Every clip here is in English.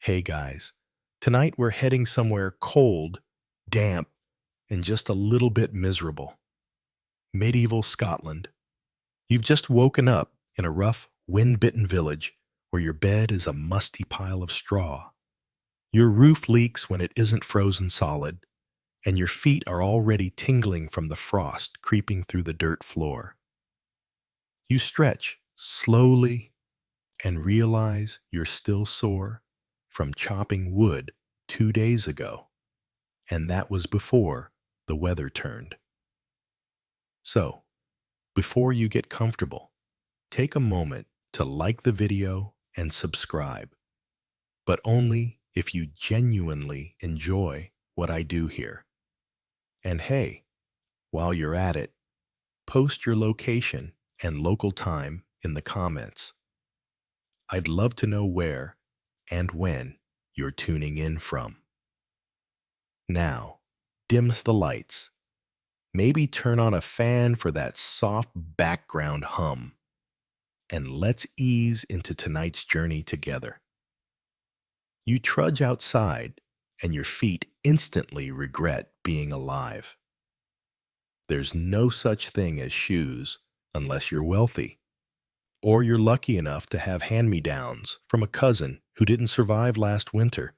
Hey guys, tonight we're heading somewhere cold, damp, and just a little bit miserable. Medieval Scotland. You've just woken up in a rough, wind-bitten village where your bed is a musty pile of straw. Your roof leaks when it isn't frozen solid, and your feet are already tingling from the frost creeping through the dirt floor. You stretch slowly and realize you're still sore from chopping wood 2 days ago, and that was before the weather turned. So, before you get comfortable, take a moment to like the video and subscribe, but only if you genuinely enjoy what I do here. And hey, while you're at it, post your location and local time in the comments. I'd love to know where and when you're tuning in from. Now, dim the lights. Maybe turn on a fan for that soft background hum. And let's ease into tonight's journey together. You trudge outside, and your feet instantly regret being alive. There's no such thing as shoes unless you're wealthy, or you're lucky enough to have hand-me-downs from a cousin who didn't survive last winter.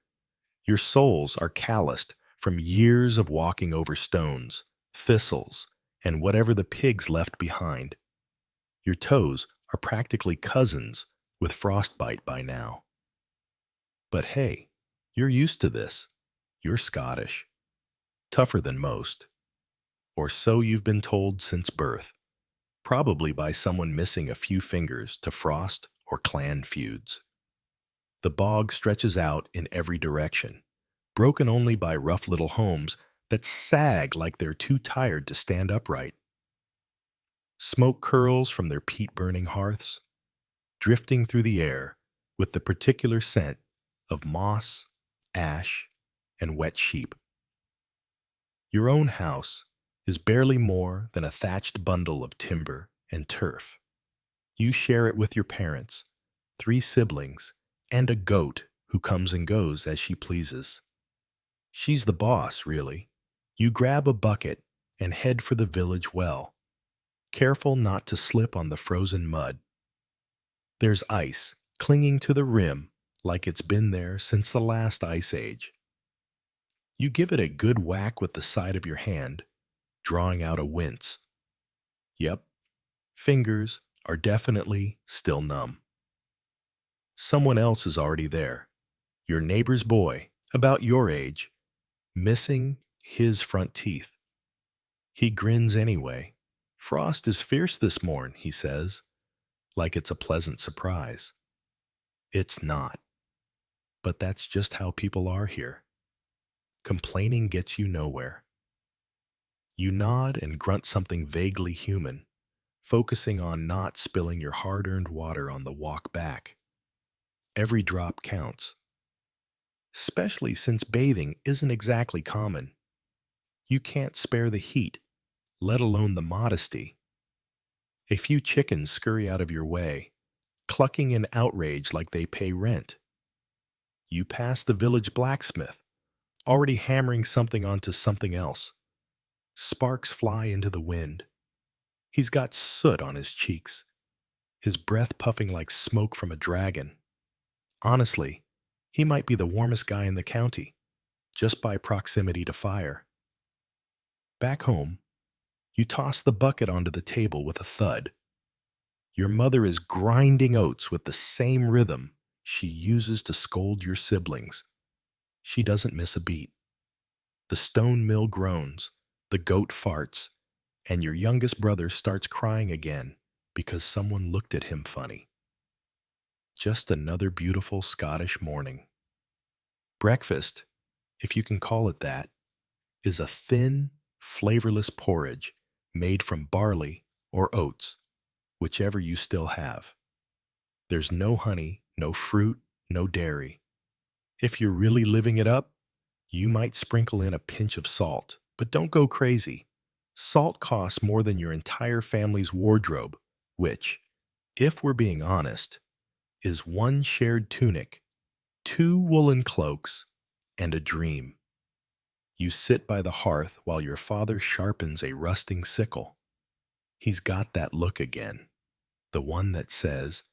Your soles are calloused from years of walking over stones, thistles, and whatever the pigs left behind. Your toes are practically cousins with frostbite by now. But hey, you're used to this. You're Scottish. Tougher than most. Or so you've been told since birth, probably by someone missing a few fingers to frost or clan feuds. The bog stretches out in every direction, broken only by rough little homes that sag like they're too tired to stand upright. Smoke curls from their peat-burning hearths, drifting through the air with the particular scent of moss, ash, and wet sheep. Your own house is barely more than a thatched bundle of timber and turf. You share it with your parents, 3 siblings, and a goat who comes and goes as she pleases. She's the boss, really. You grab a bucket and head for the village well, careful not to slip on the frozen mud. There's ice clinging to the rim like it's been there since the last ice age. You give it a good whack with the side of your hand, drawing out a wince. Yep, fingers are definitely still numb. Someone else is already there. Your neighbor's boy, about your age, missing his front teeth. He grins anyway. Frost is fierce this morn, he says, like it's a pleasant surprise. It's not. But that's just how people are here. Complaining gets you nowhere. You nod and grunt something vaguely human, focusing on not spilling your hard-earned water on the walk back. Every drop counts, especially since bathing isn't exactly common. You can't spare the heat, let alone the modesty. A few chickens scurry out of your way, clucking in outrage like they pay rent. You pass the village blacksmith, already hammering something onto something else. Sparks fly into the wind. He's got soot on his cheeks, his breath puffing like smoke from a dragon. Honestly, he might be the warmest guy in the county, just by proximity to fire. Back home, you toss the bucket onto the table with a thud. Your mother is grinding oats with the same rhythm she uses to scold your siblings. She doesn't miss a beat. The stone mill groans, the goat farts, and your youngest brother starts crying again because someone looked at him funny. Just another beautiful Scottish morning. Breakfast, if you can call it that, is a thin, flavorless porridge made from barley or oats, whichever you still have. There's no honey, no fruit, no dairy. If you're really living it up, you might sprinkle in a pinch of salt, but don't go crazy. Salt costs more than your entire family's wardrobe, which, if we're being honest, is one shared tunic, 2 woolen cloaks, and a dream. You sit by the hearth while your father sharpens a rusting sickle. He's got that look again, the one that says,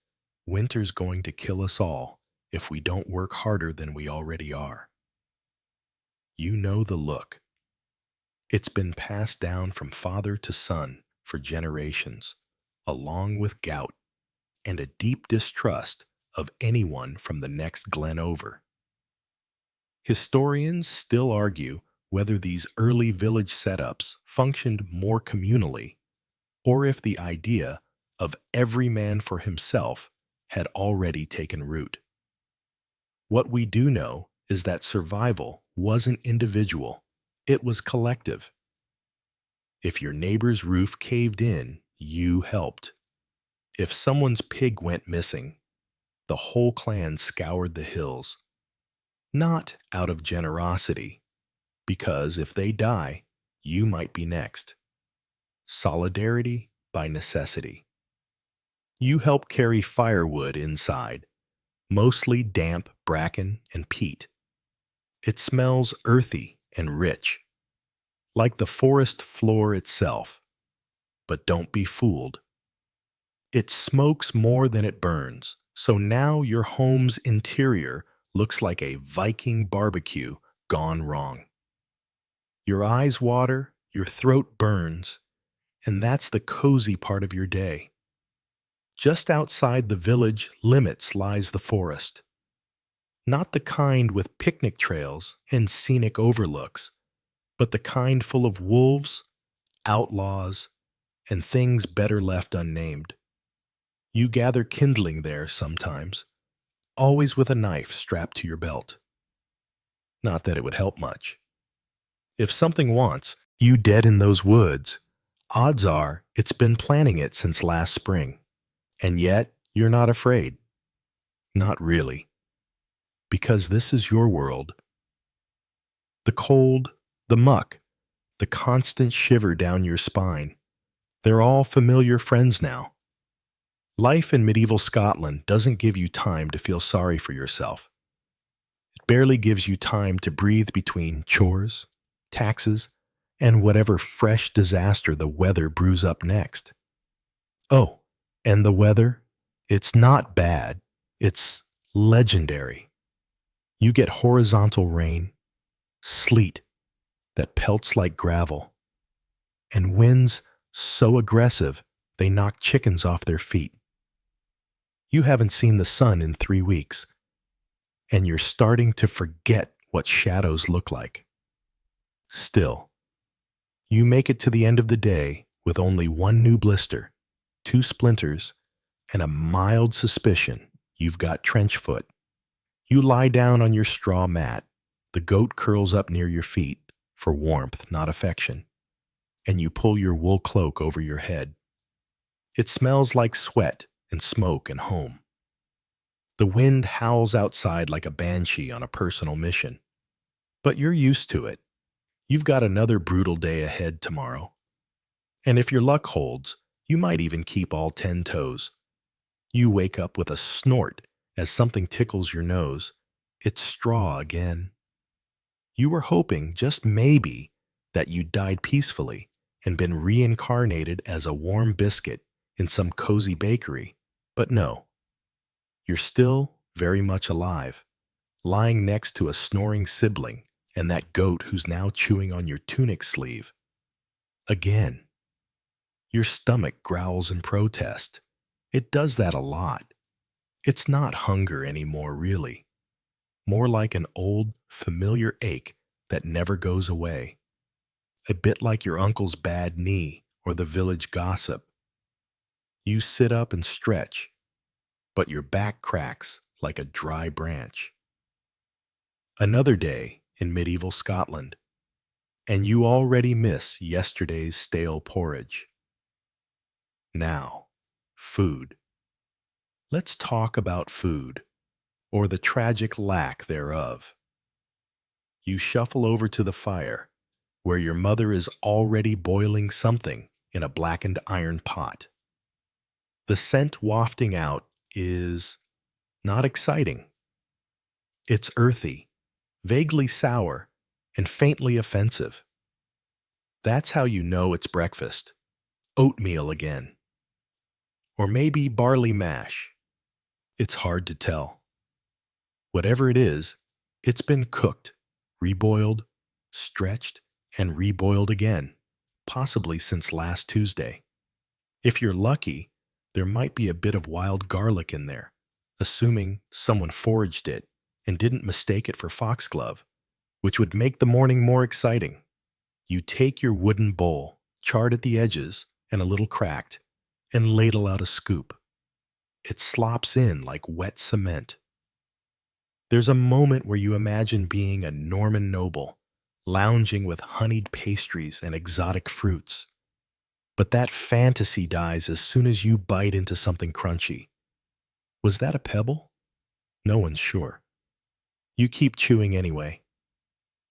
"Winter's going to kill us all if we don't work harder than we already are." You know the look. It's been passed down from father to son for generations, along with gout and a deep distrust of anyone from the next glen over. Historians still argue whether these early village setups functioned more communally or if the idea of every man for himself had already taken root. What we do know is that survival wasn't individual, it was collective. If your neighbor's roof caved in, you helped. If someone's pig went missing, the whole clan scoured the hills. Not out of generosity, because if they die, you might be next. Solidarity by necessity. You help carry firewood inside, mostly damp bracken and peat. It smells earthy and rich, like the forest floor itself. But don't be fooled. It smokes more than it burns, so now your home's interior looks like a Viking barbecue gone wrong. Your eyes water, your throat burns, and that's the cozy part of your day. Just outside the village limits lies the forest. Not the kind with picnic trails and scenic overlooks, but the kind full of wolves, outlaws, and things better left unnamed. You gather kindling there sometimes, always with a knife strapped to your belt. Not that it would help much. If something wants you dead in those woods, odds are it's been planning it since last spring. And yet, you're not afraid. Not really. Because this is your world. The cold, the muck, the constant shiver down your spine, they're all familiar friends now. Life in medieval Scotland doesn't give you time to feel sorry for yourself. It barely gives you time to breathe between chores, taxes, and whatever fresh disaster the weather brews up next. Oh, and the weather? It's not bad. It's legendary. You get horizontal rain, sleet that pelts like gravel, and winds so aggressive they knock chickens off their feet. You haven't seen the sun in 3 weeks, and you're starting to forget what shadows look like. Still, you make it to the end of the day with only one new blister, 2 splinters, and a mild suspicion you've got trench foot. You lie down on your straw mat, the goat curls up near your feet for warmth, not affection, and you pull your wool cloak over your head. It smells like sweat and smoke and home. The wind howls outside like a banshee on a personal mission. But you're used to it. You've got another brutal day ahead tomorrow. And if your luck holds, you might even keep all 10 toes. You wake up with a snort as something tickles your nose. It's straw again. You were hoping, just maybe, that you died peacefully and been reincarnated as a warm biscuit in some cozy bakery. But no, you're still very much alive, lying next to a snoring sibling and that goat who's now chewing on your tunic sleeve. Again, your stomach growls in protest. It does that a lot. It's not hunger anymore, really. More like an old, familiar ache that never goes away. A bit like your uncle's bad knee or the village gossip. You sit up and stretch, but your back cracks like a dry branch. Another day in medieval Scotland, and you already miss yesterday's stale porridge. Now, food. Let's talk about food, or the tragic lack thereof. You shuffle over to the fire, where your mother is already boiling something in a blackened iron pot. The scent wafting out is not exciting. It's earthy, vaguely sour, and faintly offensive. That's how you know it's breakfast. Oatmeal again. Or maybe barley mash. It's hard to tell. Whatever it is, it's been cooked, reboiled, stretched, and reboiled again, possibly since last Tuesday. If you're lucky, there might be a bit of wild garlic in there, assuming someone foraged it and didn't mistake it for foxglove, which would make the morning more exciting. You take your wooden bowl, charred at the edges and a little cracked, and ladle out a scoop. It slops in like wet cement. There's a moment where you imagine being a Norman noble, lounging with honeyed pastries and exotic fruits. But that fantasy dies as soon as you bite into something crunchy. Was that a pebble? No one's sure. You keep chewing anyway.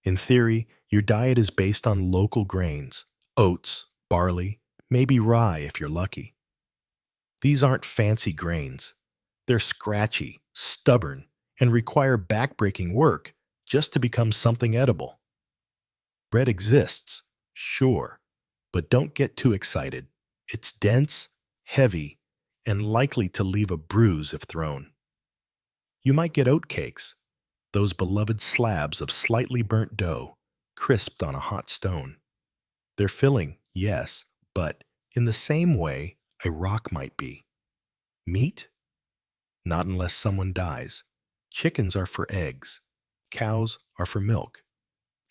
In theory, your diet is based on local grains, oats, barley, maybe rye if you're lucky. These aren't fancy grains. They're scratchy, stubborn, and require backbreaking work just to become something edible. Bread exists, sure, but don't get too excited. It's dense, heavy, and likely to leave a bruise if thrown. You might get oat cakes, those beloved slabs of slightly burnt dough, crisped on a hot stone. They're filling, yes, but in the same way a rock might be. Meat? Not unless someone dies. Chickens are for eggs. Cows are for milk.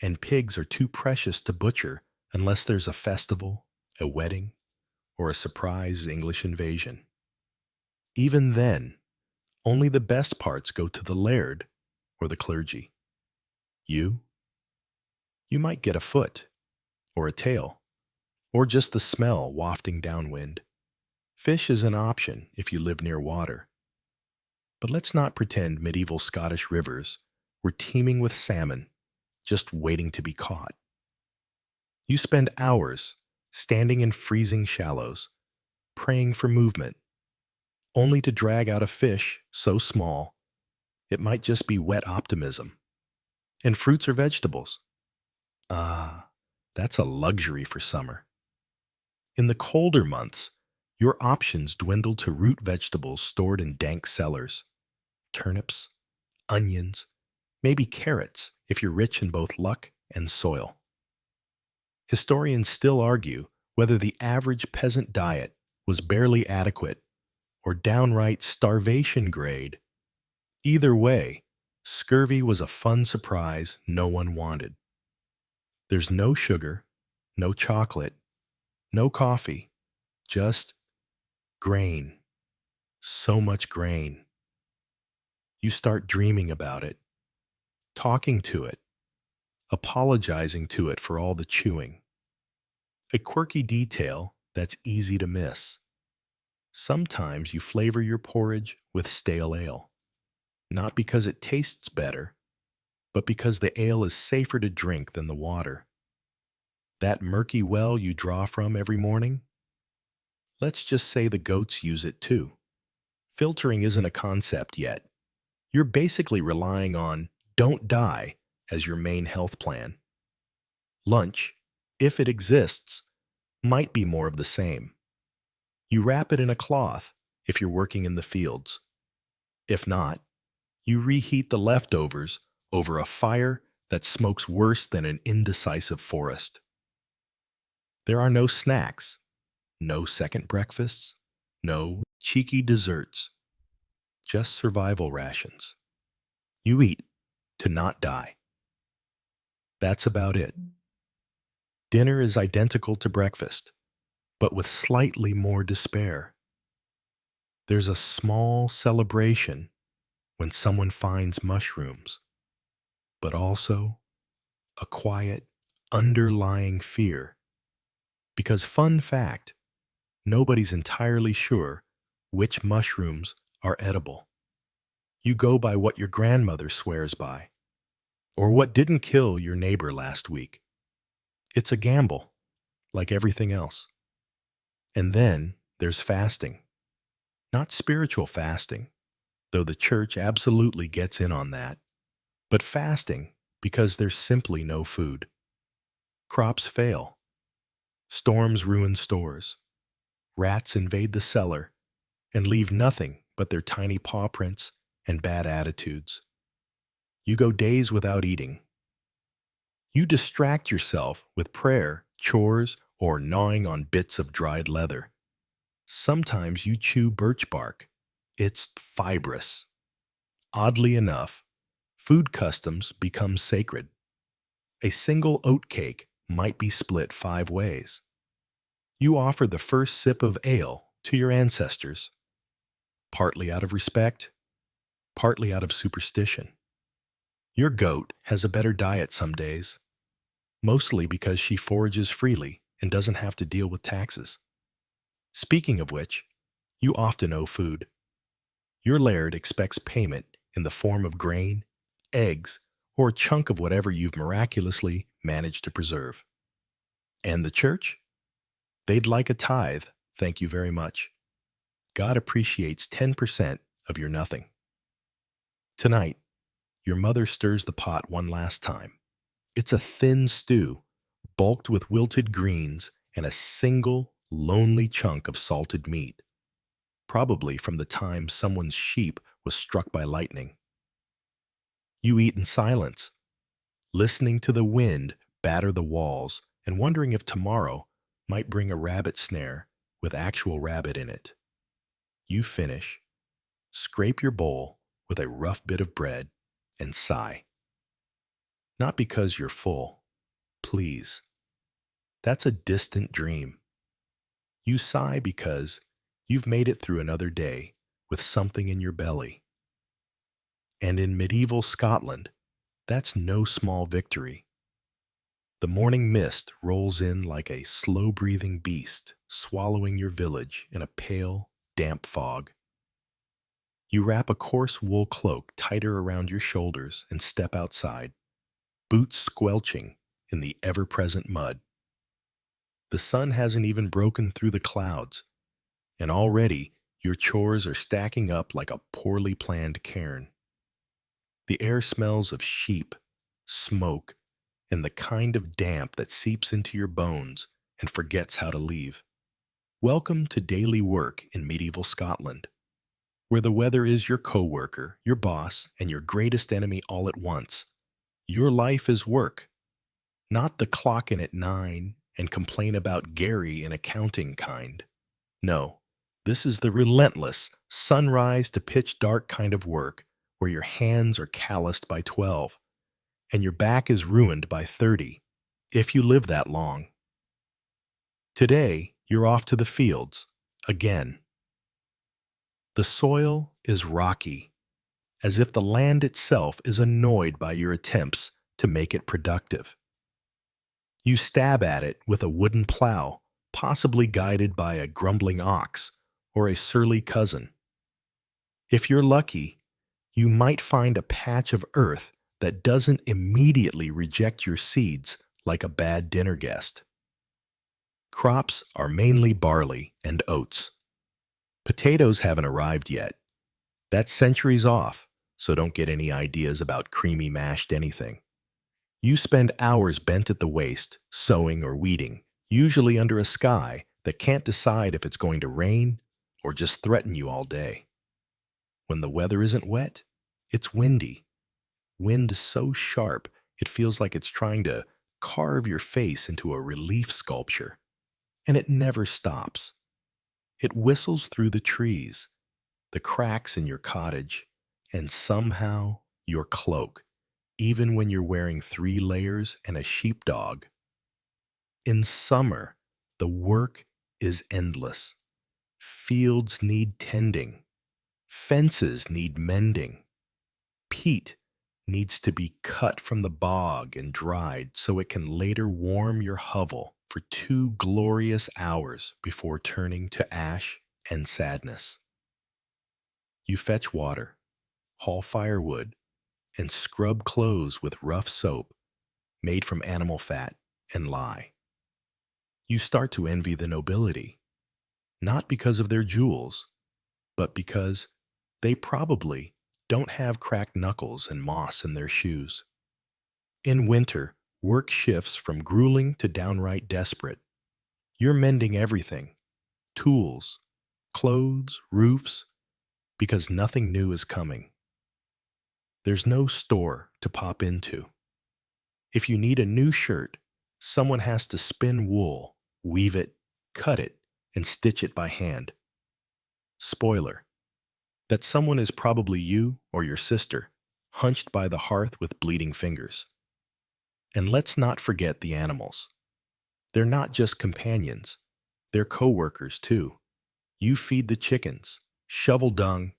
And pigs are too precious to butcher unless there's a festival, a wedding, or a surprise English invasion. Even then, only the best parts go to the laird or the clergy. You? You might get a foot, or a tail, or just the smell wafting downwind. Fish is an option if you live near water. But let's not pretend medieval Scottish rivers were teeming with salmon, just waiting to be caught. You spend hours standing in freezing shallows, praying for movement, only to drag out a fish so small it might just be wet optimism. And fruits or vegetables? Ah, that's a luxury for summer. In the colder months, your options dwindle to root vegetables stored in dank cellars. Turnips, onions, maybe carrots if you're rich in both luck and soil. Historians still argue whether the average peasant diet was barely adequate or downright starvation grade. Either way, scurvy was a fun surprise no one wanted. There's no sugar, no chocolate, no coffee, just grain. So much grain. You start dreaming about it, talking to it, apologizing to it for all the chewing. A quirky detail that's easy to miss. Sometimes you flavor your porridge with stale ale, not because it tastes better, but because the ale is safer to drink than the water. That murky well you draw from every morning? Let's just say the goats use it too. Filtering isn't a concept yet. You're basically relying on don't die as your main health plan. Lunch, if it exists, might be more of the same. You wrap it in a cloth if you're working in the fields. If not, you reheat the leftovers over a fire that smokes worse than an indecisive forest. There are no snacks, no second breakfasts, no cheeky desserts, just survival rations. You eat to not die. That's about it. Dinner is identical to breakfast, but with slightly more despair. There's a small celebration when someone finds mushrooms, but also a quiet, underlying fear. Because, fun fact, nobody's entirely sure which mushrooms are edible. You go by what your grandmother swears by, or what didn't kill your neighbor last week. It's a gamble, like everything else. And then there's fasting. Not spiritual fasting, though the church absolutely gets in on that. but fasting because there's simply no food. Crops fail, storms ruin stores, rats invade the cellar and leave nothing but their tiny paw prints and bad attitudes. You go days without eating. You distract yourself with prayer, chores, or gnawing on bits of dried leather. Sometimes you chew birch bark. It's fibrous. Oddly enough, food customs become sacred. A single oat cake might be split 5 ways. You offer the first sip of ale to your ancestors, partly out of respect, partly out of superstition. Your goat has a better diet some days, mostly because she forages freely and doesn't have to deal with taxes. Speaking of which, you often owe food. Your laird expects payment in the form of grain, eggs, or a chunk of whatever you've miraculously managed to preserve. And the church? They'd like a tithe, thank you very much. God appreciates 10% of your nothing. Tonight, your mother stirs the pot one last time. It's a thin stew, bulked with wilted greens and a single, lonely chunk of salted meat, probably from the time someone's sheep was struck by lightning. You eat in silence, listening to the wind batter the walls and wondering if tomorrow might bring a rabbit snare with actual rabbit in it. You finish, scrape your bowl with a rough bit of bread, and sigh. Not because you're full, please. That's a distant dream. You sigh because you've made it through another day with something in your belly. And in medieval Scotland, that's no small victory. The morning mist rolls in like a slow-breathing beast, swallowing your village in a pale, damp fog. You wrap a coarse wool cloak tighter around your shoulders and step outside, boots squelching in the ever-present mud. The sun hasn't even broken through the clouds, and already your chores are stacking up like a poorly planned cairn. The air smells of sheep, smoke, and the kind of damp that seeps into your bones and forgets how to leave. Welcome to daily work in medieval Scotland, where the weather is your coworker, your boss, and your greatest enemy all at once. Your life is work, not the clock in at 9 and complain about Gary in accounting kind. No, this is the relentless, sunrise to pitch dark kind of work where your hands are calloused by 12 and your back is ruined by 30, if you live that long. Today, you're off to the fields, again. The soil is rocky, as if the land itself is annoyed by your attempts to make it productive. You stab at it with a wooden plow, possibly guided by a grumbling ox or a surly cousin. If you're lucky, you might find a patch of earth that doesn't immediately reject your seeds like a bad dinner guest. Crops are mainly barley and oats. Potatoes haven't arrived yet. That's centuries off, so don't get any ideas about creamy mashed anything. You spend hours bent at the waist, sowing or weeding, usually under a sky that can't decide if it's going to rain or just threaten you all day. When the weather isn't wet, it's windy. Wind so sharp it feels like it's trying to carve your face into a relief sculpture. And it never stops. It whistles through the trees, the cracks in your cottage, and somehow your cloak, even when you're wearing 3 layers and a sheepdog. In summer, the work is endless. Fields need tending. Fences need mending. Peat needs to be cut from the bog and dried so it can later warm your hovel for 2 glorious hours before turning to ash and sadness. You fetch water, haul firewood, and scrub clothes with rough soap made from animal fat and lye. You start to envy the nobility, not because of their jewels, but because they probably don't have cracked knuckles and moss in their shoes. In winter, work shifts from grueling to downright desperate. You're mending everything: tools, clothes, roofs, because nothing new is coming. There's no store to pop into. If you need a new shirt, someone has to spin wool, weave it, cut it, and stitch it by hand. Spoiler: that someone is probably you or your sister, hunched by the hearth with bleeding fingers. And let's not forget the animals. They're not just companions, they're co-workers too. You feed the chickens, shovel dung,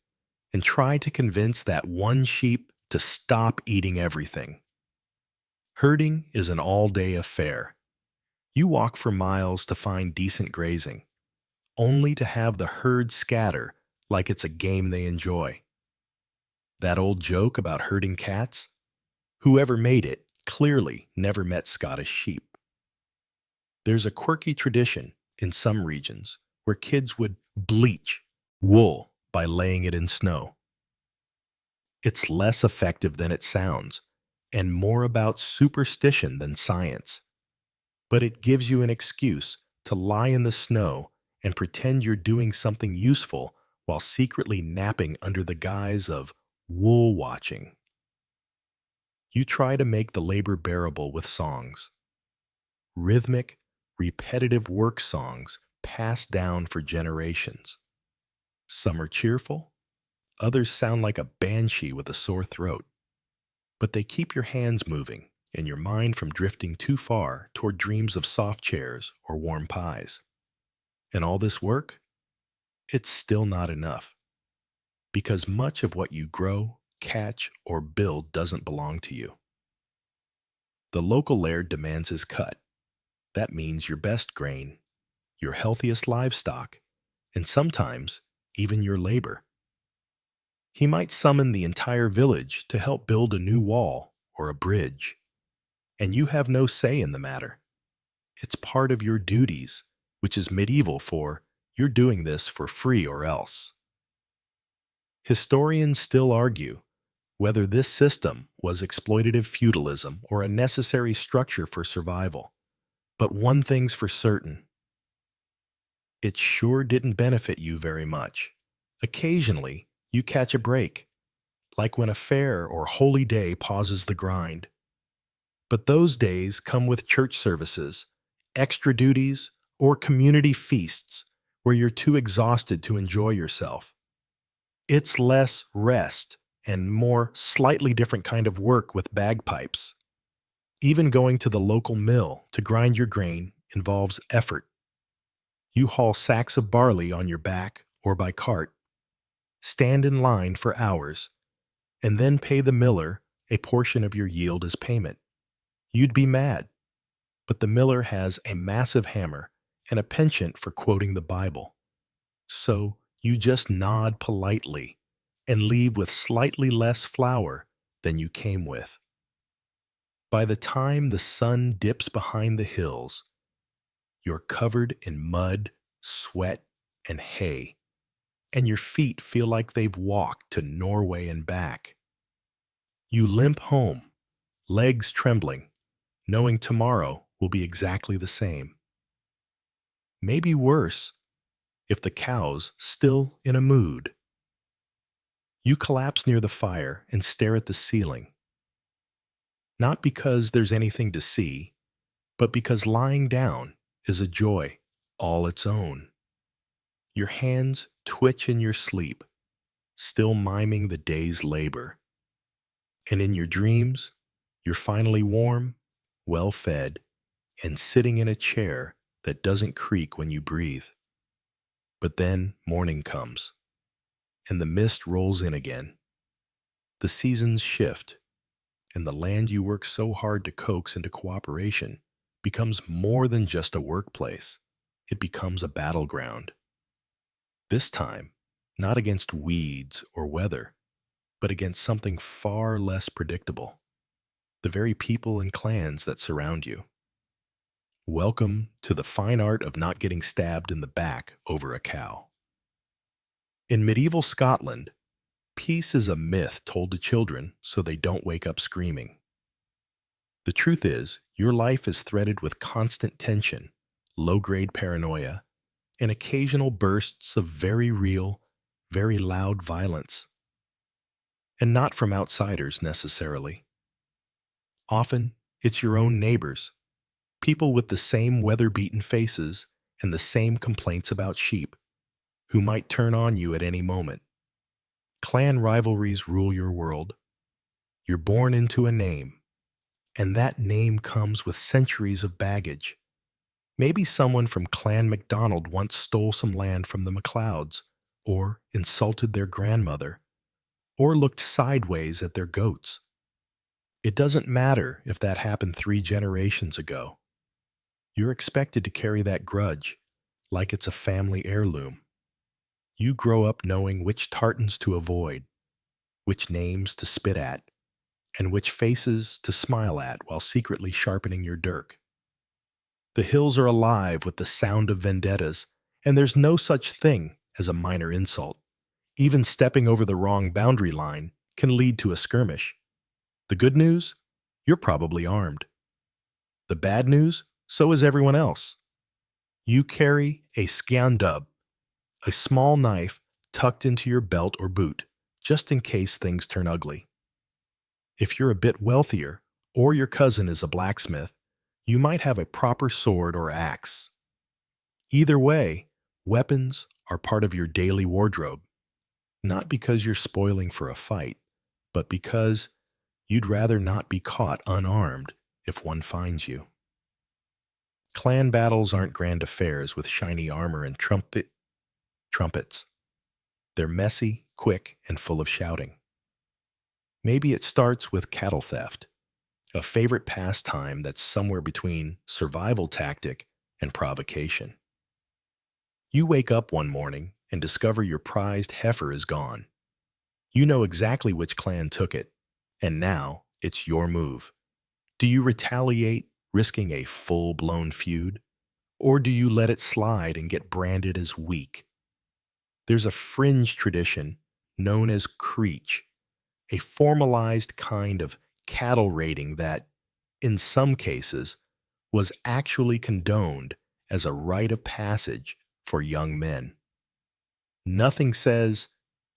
and try to convince that one sheep to stop eating everything. Herding is an all-day affair. You walk for miles to find decent grazing, only to have the herd scatter like it's a game they enjoy. That old joke about herding cats? Whoever made it clearly never met Scottish sheep. There's a quirky tradition in some regions where kids would bleach wool by laying it in snow. It's less effective than it sounds, and more about superstition than science. But it gives you an excuse to lie in the snow and pretend you're doing something useful while secretly napping under the guise of wool watching. You try to make the labor bearable with songs. Rhythmic, repetitive work songs passed down for generations. Some are cheerful, others sound like a banshee with a sore throat. But they keep your hands moving and your mind from drifting too far toward dreams of soft chairs or warm pies. And all this work? It's still not enough. Because much of what you grow, catch, or build doesn't belong to you. The local laird demands his cut. That means your best grain, your healthiest livestock, and sometimes even your labor. He might summon the entire village to help build a new wall or a bridge, and you have no say in the matter. It's part of your duties, which is medieval for "you're doing this for free or else." Historians still argue whether this system was exploitative feudalism or a necessary structure for survival. But one thing's for certain: it sure didn't benefit you very much. Occasionally, you catch a break, like when a fair or holy day pauses the grind. But those days come with church services, extra duties, or community feasts where you're too exhausted to enjoy yourself. It's less rest and more slightly different kind of work with bagpipes. Even going to the local mill to grind your grain involves effort. You haul sacks of barley on your back or by cart, stand in line for hours, and then pay the miller a portion of your yield as payment. You'd be mad, but the miller has a massive hammer and a penchant for quoting the Bible. So you just nod politely and leave with slightly less flour than you came with. By the time the sun dips behind the hills, you're covered in mud, sweat, and hay, and your feet feel like they've walked to Norway and back. You limp home, legs trembling, knowing tomorrow will be exactly the same. Maybe worse, if the cow's still in a mood. You collapse near the fire and stare at the ceiling. Not because there's anything to see, but because lying down is a joy all its own. Your hands twitch in your sleep, still miming the day's labor. And in your dreams, you're finally warm, well fed, and sitting in a chair that doesn't creak when you breathe. But then morning comes, and the mist rolls in again. The seasons shift, and the land you work so hard to coax into cooperation becomes more than just a workplace. It becomes a battleground. This time, not against weeds or weather, but against something far less predictable: the very people and clans that surround you. Welcome to the fine art of not getting stabbed in the back over a cow. In medieval Scotland, Peace is a myth told to children so they don't wake up screaming. The truth is, your life is threaded with constant tension, low-grade paranoia, and occasional bursts of very real, very loud violence. And not from outsiders necessarily. Often, it's your own neighbors, people with the same weather-beaten faces and the same complaints about sheep, who might turn on you at any moment. Clan rivalries rule your world. You're born into a name, and that name comes with centuries of baggage. Maybe someone from Clan MacDonald once stole some land from the MacLeods, or insulted their grandmother, or looked sideways at their goats. It doesn't matter if that happened 3 generations ago. You're expected to carry that grudge like it's a family heirloom. You grow up knowing which tartans to avoid, which names to spit at, and which faces to smile at while secretly sharpening your dirk. The hills are alive with the sound of vendettas, and there's no such thing as a minor insult. Even stepping over the wrong boundary line can lead to a skirmish. The good news? You're probably armed. The bad news? So is everyone else. You carry a sciandub, a small knife tucked into your belt or boot, just in case things turn ugly. If you're a bit wealthier, or your cousin is a blacksmith, you might have a proper sword or axe. Either way, weapons are part of your daily wardrobe, not because you're spoiling for a fight, but because you'd rather not be caught unarmed if one finds you. Clan battles aren't grand affairs with shiny armor and trumpets. They're messy, quick, and full of shouting. Maybe it starts with cattle theft, a favorite pastime that's somewhere between survival tactic and provocation. You wake up one morning and discover your prized heifer is gone. You know exactly which clan took it, and now it's your move. Do you retaliate, risking a full-blown feud? Or do you let it slide and get branded as weak? There's a fringe tradition known as creech, a formalized kind of cattle raiding that, in some cases, was actually condoned as a rite of passage for young men. Nothing says,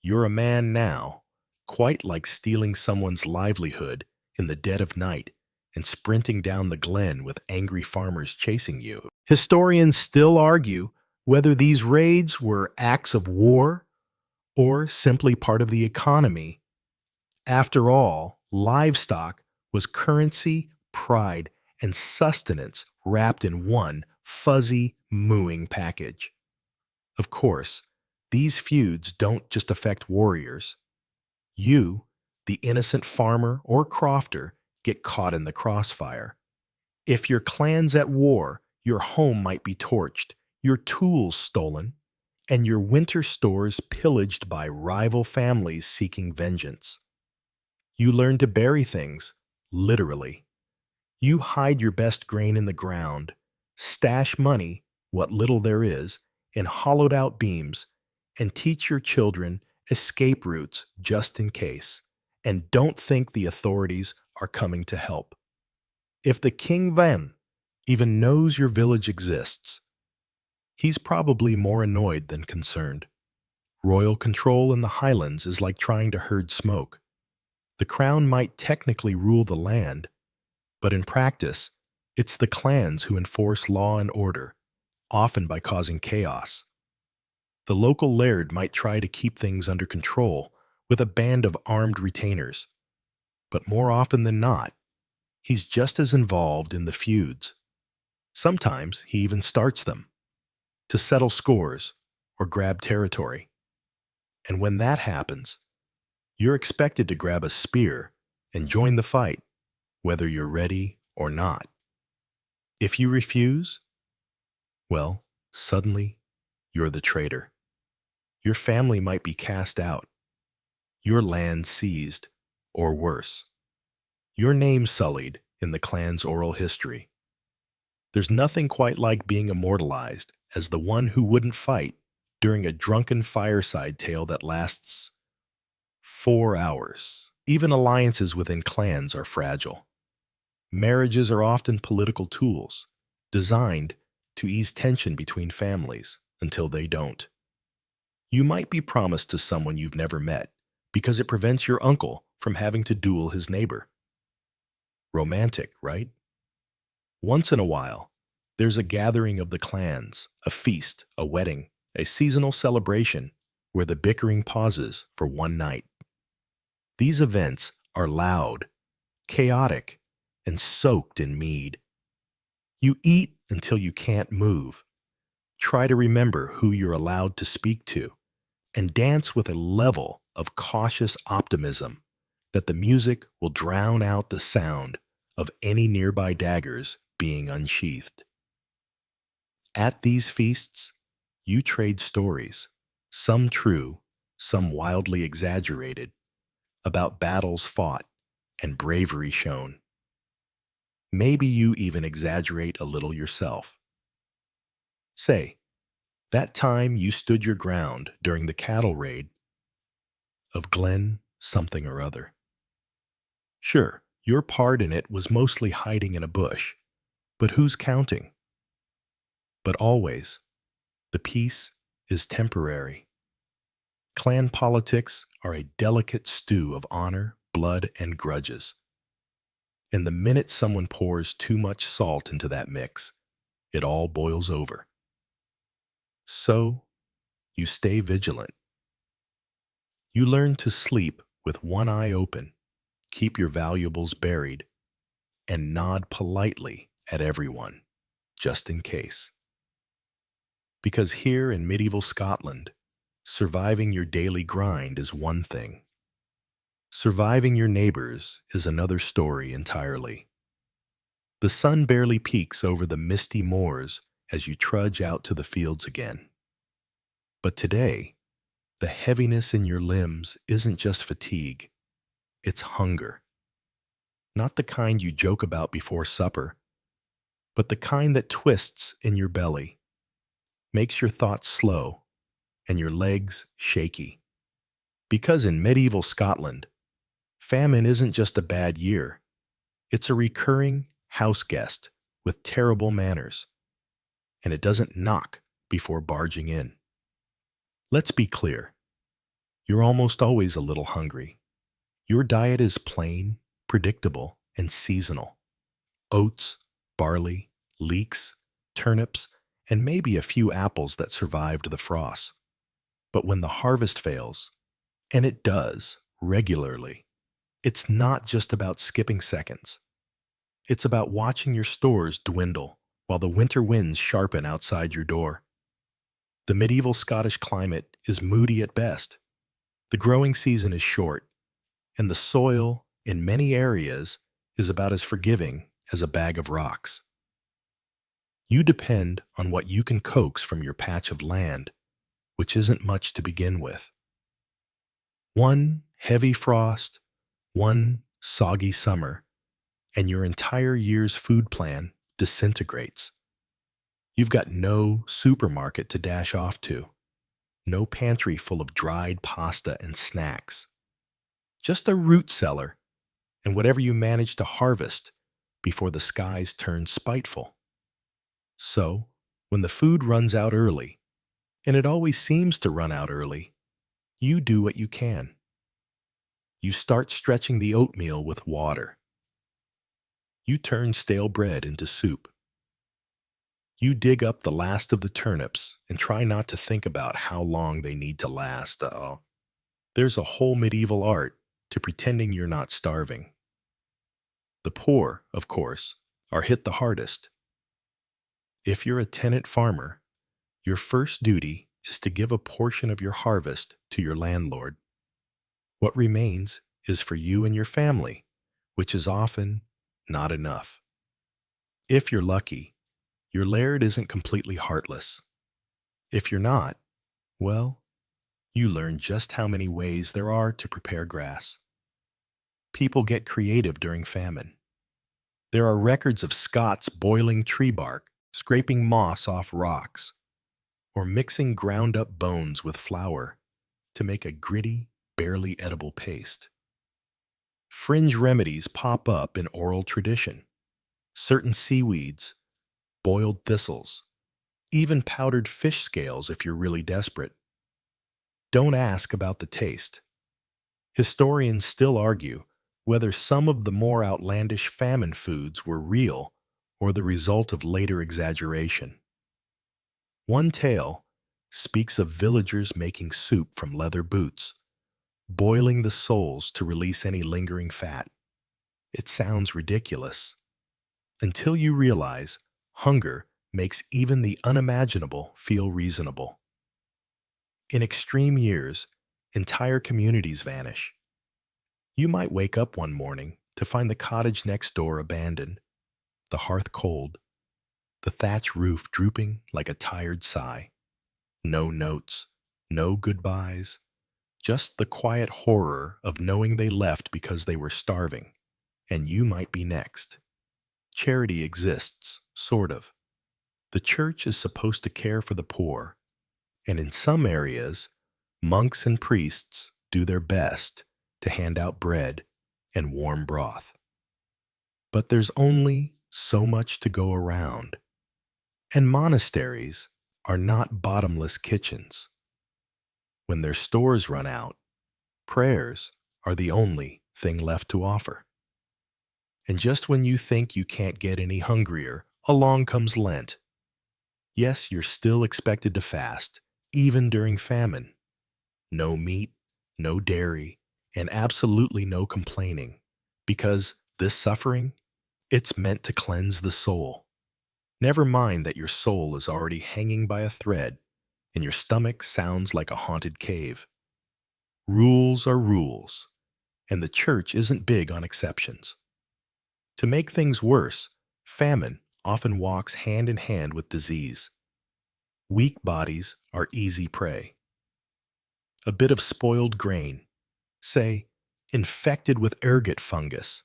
"You're a man now," quite like stealing someone's livelihood in the dead of night and sprinting down the glen with angry farmers chasing you. Historians still argue whether these raids were acts of war or simply part of the economy. After all, livestock was currency, pride, and sustenance wrapped in one fuzzy, mooing package. Of course, these feuds don't just affect warriors. You, the innocent farmer or crofter, get caught in the crossfire. If your clan's at war, your home might be torched, your tools stolen, and your winter stores pillaged by rival families seeking vengeance. You learn to bury things, literally. You hide your best grain in the ground, stash money, what little there is, in hollowed out beams, and teach your children escape routes just in case, and don't think the authorities are coming to help. If the King Van even knows your village exists, he's probably more annoyed than concerned. Royal control in the Highlands is like trying to herd smoke. The crown might technically rule the land, but in practice, it's the clans who enforce law and order, often by causing chaos. The local laird might try to keep things under control with a band of armed retainers, but more often than not, he's just as involved in the feuds. Sometimes he even starts them, to settle scores or grab territory. And when that happens, you're expected to grab a spear and join the fight, whether you're ready or not. If you refuse, well, suddenly you're the traitor. Your family might be cast out, your land seized, or worse, your name sullied in the clan's oral history. There's nothing quite like being immortalized as the one who wouldn't fight during a drunken fireside tale that lasts 4 hours. Even alliances within clans are fragile. Marriages are often political tools, designed to ease tension between families until they don't. You might be promised to someone you've never met because it prevents your uncle from having to duel his neighbor. Romantic, right? Once in a while, there's a gathering of the clans, a feast, a wedding, a seasonal celebration where the bickering pauses for one night. These events are loud, chaotic, and soaked in mead. You eat until you can't move. Try to remember who you're allowed to speak to, and dance with a level of cautious optimism that the music will drown out the sound of any nearby daggers being unsheathed. At these feasts, you trade stories, some true, some wildly exaggerated, about battles fought and bravery shown. Maybe you even exaggerate a little yourself. Say, that time you stood your ground during the cattle raid of Glen something or other. Sure, your part in it was mostly hiding in a bush, but who's counting? But always, the peace is temporary. Clan politics are a delicate stew of honor, blood, and grudges. And the minute someone pours too much salt into that mix, it all boils over. So, you stay vigilant. You learn to sleep with one eye open, keep your valuables buried, and nod politely at everyone, just in case. Because here in medieval Scotland, surviving your daily grind is one thing. Surviving your neighbors is another story entirely. The sun barely peeks over the misty moors as you trudge out to the fields again. But today, the heaviness in your limbs isn't just fatigue, it's hunger. Not the kind you joke about before supper, but the kind that twists in your belly, makes your thoughts slow, and your legs shaky. Because in medieval Scotland, famine isn't just a bad year, it's a recurring house guest with terrible manners, and it doesn't knock before barging in. Let's be clear, you're almost always a little hungry. Your diet is plain, predictable, and seasonal. Oats, barley, leeks, turnips, and maybe a few apples that survived the frost. But when the harvest fails, and it does regularly, it's not just about skipping seconds. It's about watching your stores dwindle while the winter winds sharpen outside your door. The medieval Scottish climate is moody at best. The growing season is short, and the soil, in many areas, is about as forgiving as a bag of rocks. You depend on what you can coax from your patch of land, which isn't much to begin with. One heavy frost, one soggy summer, and your entire year's food plan disintegrates. You've got no supermarket to dash off to, no pantry full of dried pasta and snacks, just a root cellar and whatever you manage to harvest before the skies turn spiteful. So, when the food runs out early, and it always seems to run out early, you do what you can. You start stretching the oatmeal with water. You turn stale bread into soup. You dig up the last of the turnips and try not to think about how long they need to last. There's a whole medieval art to pretending you're not starving. The poor, of course, are hit the hardest. If you're a tenant farmer, your first duty is to give a portion of your harvest to your landlord. What remains is for you and your family, which is often not enough. If you're lucky, your laird isn't completely heartless. If you're not, well, you learn just how many ways there are to prepare grass. People get creative during famine. There are records of Scots boiling tree bark, scraping moss off rocks, or mixing ground-up bones with flour to make a gritty, barely edible paste. Fringe remedies pop up in oral tradition. Certain seaweeds, boiled thistles, even powdered fish scales if you're really desperate. Don't ask about the taste. Historians still argue whether some of the more outlandish famine foods were real or the result of later exaggeration. One tale speaks of villagers making soup from leather boots, boiling the soles to release any lingering fat. It sounds ridiculous until you realize hunger makes even the unimaginable feel reasonable. In extreme years, entire communities vanish. You might wake up one morning to find the cottage next door abandoned, the hearth cold, the thatch roof drooping like a tired sigh. No notes, no goodbyes, just the quiet horror of knowing they left because they were starving, and you might be next. Charity exists, sort of. The church is supposed to care for the poor, and in some areas, monks and priests do their best to hand out bread and warm broth. But there's only so much to go around, and monasteries are not bottomless kitchens. When their stores run out, prayers are the only thing left to offer. And just when you think you can't get any hungrier, along comes Lent. Yes, you're still expected to fast, even during famine. No meat, no dairy, and absolutely no complaining, because this suffering, it's meant to cleanse the soul. Never mind that your soul is already hanging by a thread and your stomach sounds like a haunted cave. Rules are rules, and the church isn't big on exceptions. To make things worse, famine often walks hand in hand with disease. Weak bodies are easy prey. A bit of spoiled grain, say, infected with ergot fungus,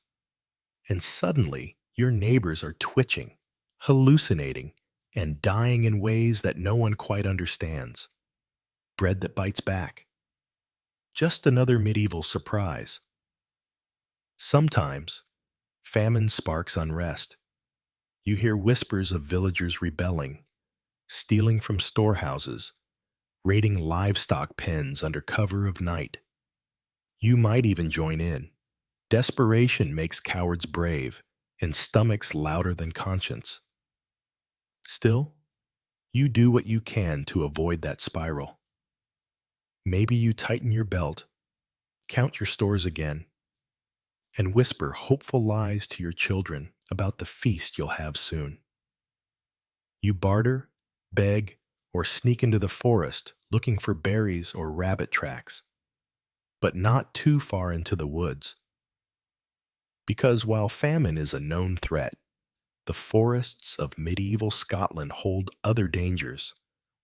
and suddenly your neighbors are twitching, hallucinating, and dying in ways that no one quite understands. Bread that bites back. Just another medieval surprise. Sometimes, famine sparks unrest. You hear whispers of villagers rebelling, stealing from storehouses, raiding livestock pens under cover of night. You might even join in. Desperation makes cowards brave, and stomachs louder than conscience. Still, you do what you can to avoid that spiral. Maybe you tighten your belt, count your stores again, and whisper hopeful lies to your children about the feast you'll have soon. You barter, beg, or sneak into the forest looking for berries or rabbit tracks, but not too far into the woods. Because while famine is a known threat, the forests of medieval Scotland hold other dangers: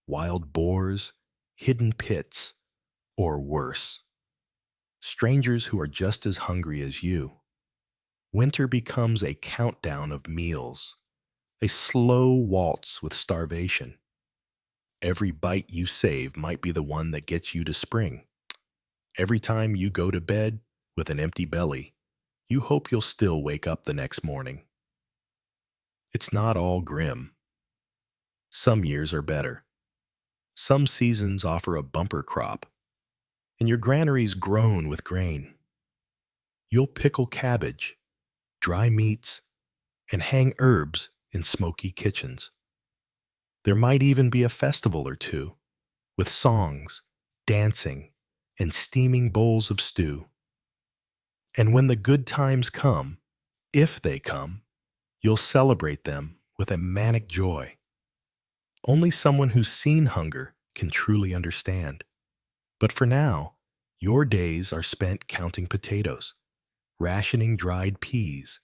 wild boars, hidden pits, or worse, strangers who are just as hungry as you. Winter becomes a countdown of meals, a slow waltz with starvation. Every bite you save might be the one that gets you to spring. Every time you go to bed with an empty belly, you hope you'll still wake up the next morning. It's not all grim. Some years are better. Some seasons offer a bumper crop, and your granaries groan with grain. You'll pickle cabbage, dry meats, and hang herbs in smoky kitchens. There might even be a festival or two, with songs, dancing, and steaming bowls of stew. And when the good times come, if they come, you'll celebrate them with a manic joy. Only someone who's seen hunger can truly understand. But for now, your days are spent counting potatoes, rationing dried peas,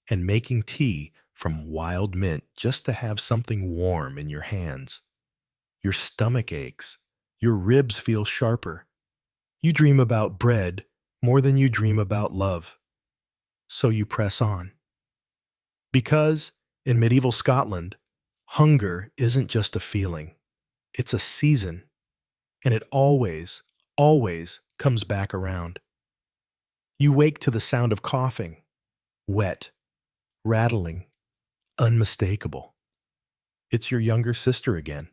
and making tea from wild mint just to have something warm in your hands. Your stomach aches, your ribs feel sharper. You dream about bread more than you dream about love. So you press on. Because in medieval Scotland, hunger isn't just a feeling, it's a season, and it always, always comes back around. You wake to the sound of coughing, wet, rattling, unmistakable. It's your younger sister again,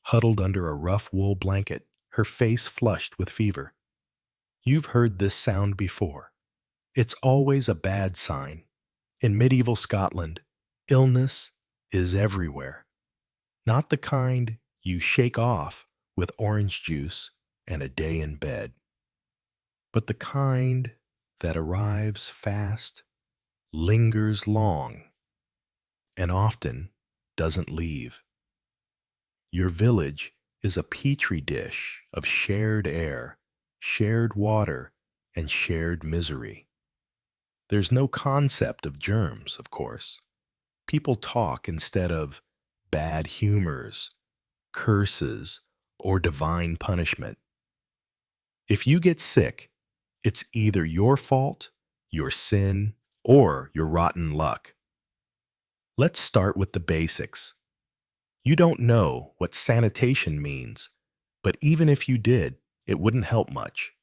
huddled under a rough wool blanket, her face flushed with fever. You've heard this sound before. It's always a bad sign. In medieval Scotland, illness is everywhere. Not the kind you shake off with orange juice and a day in bed, but the kind that arrives fast, lingers long, and often doesn't leave. Your village is a petri dish of shared air, shared water, and shared misery. There's no concept of germs, of course. People talk instead of bad humors, curses, or divine punishment. If you get sick, it's either your fault, your sin, or your rotten luck. Let's start with the basics. You don't know what sanitation means, but even if you did, it wouldn't help much.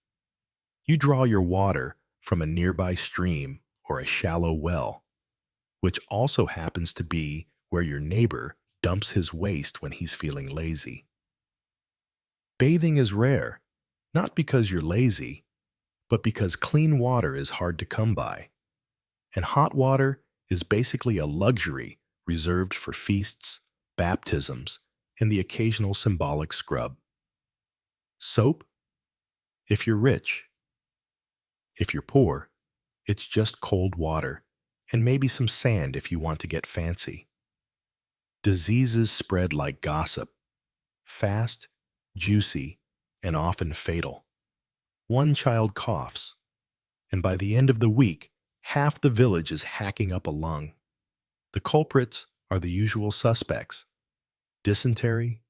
You draw your water from a nearby stream or a shallow well, which also happens to be where your neighbor dumps his waste when he's feeling lazy. Bathing is rare, not because you're lazy, but because clean water is hard to come by. And hot water is basically a luxury reserved for feasts, baptisms, and the occasional symbolic scrub. Soap? If you're rich. If you're poor, it's just cold water, and maybe some sand if you want to get fancy. Diseases spread like gossip, fast, juicy, and often fatal. One child coughs, and by the end of the week, half the village is hacking up a lung. The culprits are the usual suspects: dysentery,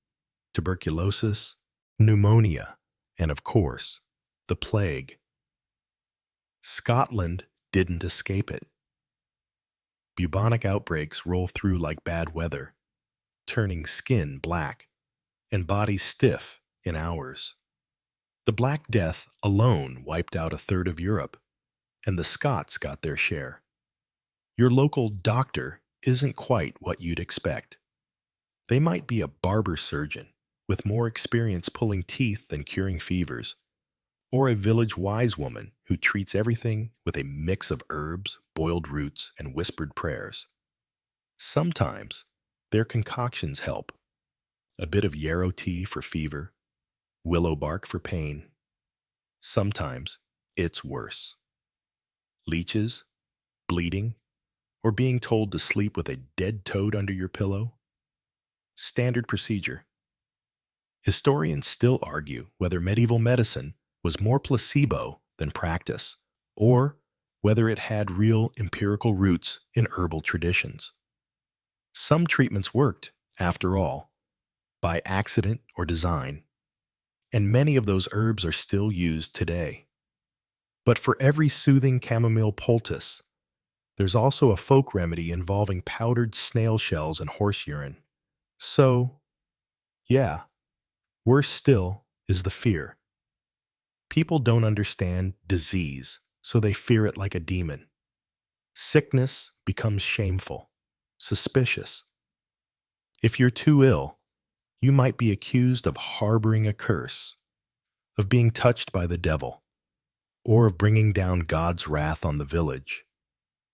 tuberculosis, pneumonia, and of course, the plague. Scotland didn't escape it. Bubonic outbreaks roll through like bad weather, turning skin black and bodies stiff in hours. The Black Death alone wiped out a third of Europe, and the Scots got their share. Your local doctor isn't quite what you'd expect. They might be a barber surgeon with more experience pulling teeth than curing fevers, or a village wise woman who treats everything with a mix of herbs, boiled roots, and whispered prayers. Sometimes their concoctions help: a bit of yarrow tea for fever, willow bark for pain. Sometimes it's worse: leeches, bleeding, or being told to sleep with a dead toad under your pillow. Standard procedure. Historians still argue whether medieval medicine was more placebo than practice, or whether it had real empirical roots in herbal traditions. Some treatments worked, after all, by accident or design, and many of those herbs are still used today. But for every soothing chamomile poultice, there's also a folk remedy involving powdered snail shells and horse urine. So, yeah, worse still is the fear. People don't understand disease, so they fear it like a demon. Sickness becomes shameful, suspicious. If you're too ill, you might be accused of harboring a curse, of being touched by the devil, or of bringing down God's wrath on the village.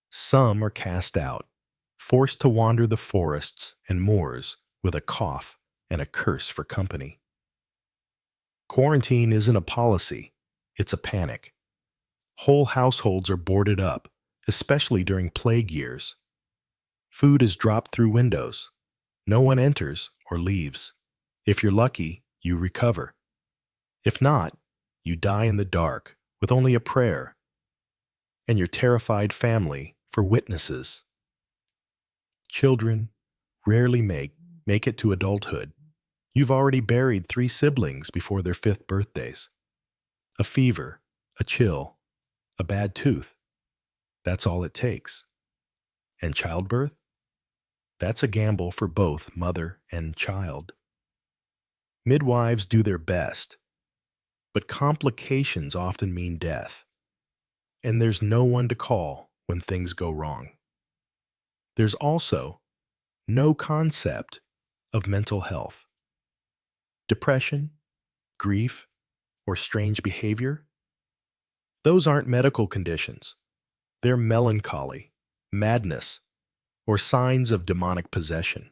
Some are cast out, forced to wander the forests and moors with a cough and a curse for company. Quarantine isn't a policy, it's a panic. Whole households are boarded up, especially during plague years. Food is dropped through windows. No one enters or leaves. If you're lucky, you recover. If not, you die in the dark with only a prayer and your terrified family for witnesses. Children rarely make it to adulthood. You've already buried 3 siblings before their 5th birthdays. A fever, a chill, a bad tooth. That's all it takes. And childbirth? That's a gamble for both mother and child. Midwives do their best, But complications often mean death, and there's no one to call when things go wrong. There's also no concept of mental health. Depression, grief, or strange behavior, those aren't medical conditions. They're melancholy, madness, or signs of demonic possession.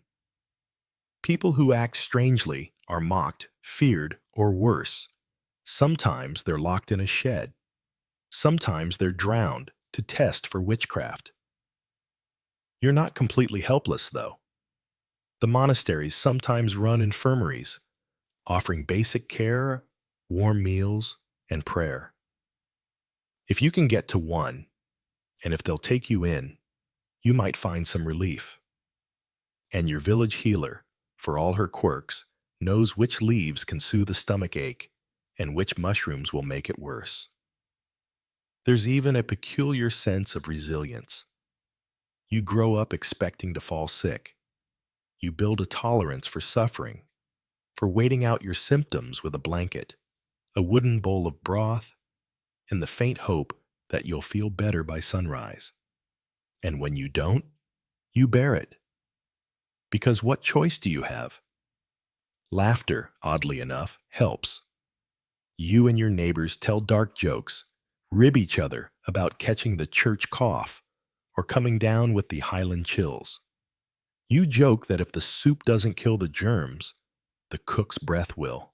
People who act strangely are mocked, feared, or worse. Sometimes they're locked in a shed. Sometimes they're drowned to test for witchcraft. You're not completely helpless, though. The monasteries sometimes run infirmaries, offering basic care, warm meals, and prayer. If you can get to one, and if they'll take you in, you might find some relief. And your village healer, for all her quirks, knows which leaves can soothe a stomach ache and which mushrooms will make it worse. There's even a peculiar sense of resilience. You grow up expecting to fall sick. You build a tolerance for suffering, for waiting out your symptoms with a blanket, a wooden bowl of broth, and the faint hope that you'll feel better by sunrise. And when you don't, you bear it. Because what choice do you have? Laughter, oddly enough, helps. You and your neighbors tell dark jokes, rib each other about catching the church cough, or coming down with the Highland chills. You joke that if the soup doesn't kill the germs, the cook's breath will.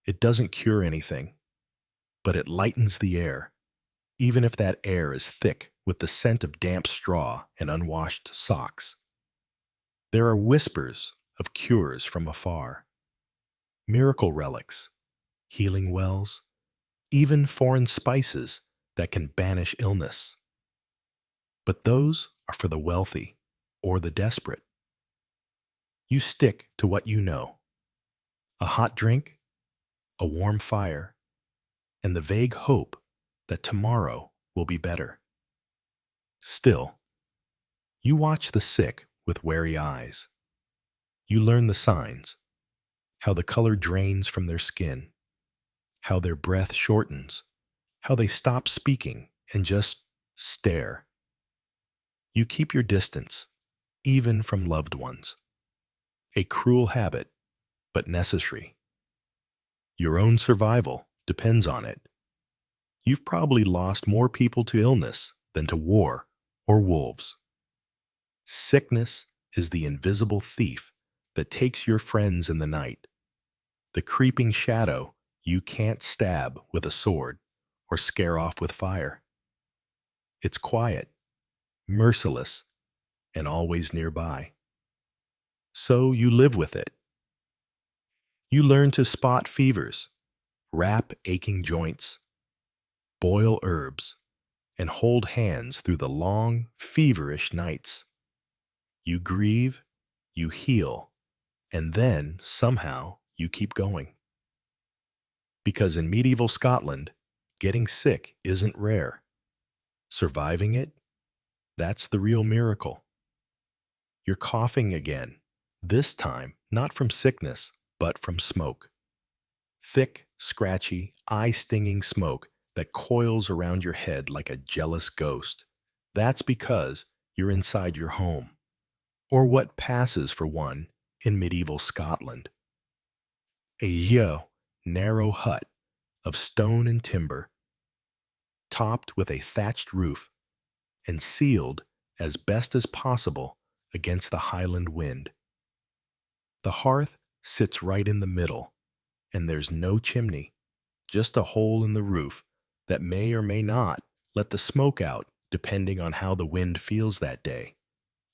It doesn't cure anything, but it lightens the air, even if that air is thick with the scent of damp straw and unwashed socks. There are whispers of cures from afar, miracle relics, healing wells, even foreign spices that can banish illness. But those are for the wealthy or the desperate. You stick to what you know: a hot drink, a warm fire, and the vague hope that tomorrow will be better. Still, you watch the sick with wary eyes. You learn the signs, how the color drains from their skin, how their breath shortens, how they stop speaking and just stare. You keep your distance, even from loved ones. A cruel habit, but necessary. Your own survival depends on it. You've probably lost more people to illness than to war or wolves. Sickness is the invisible thief that takes your friends in the night, the creeping shadow you can't stab with a sword or scare off with fire. It's quiet, merciless, and always nearby. So you live with it. You learn to spot fevers, wrap aching joints, boil herbs, and hold hands through the long, feverish nights. You grieve, you heal, and then, somehow, you keep going. Because in medieval Scotland, getting sick isn't rare. Surviving it, that's the real miracle. You're coughing again, this time not from sickness, but from smoke. Thick, scratchy, eye-stinging smoke that coils around your head like a jealous ghost. That's because you're inside your home, or what passes for one in medieval Scotland. A narrow hut of stone and timber, topped with a thatched roof and sealed as best as possible against the Highland wind. The hearth sits right in the middle, and there's no chimney, just a hole in the roof that may or may not let the smoke out depending on how the wind feels that day.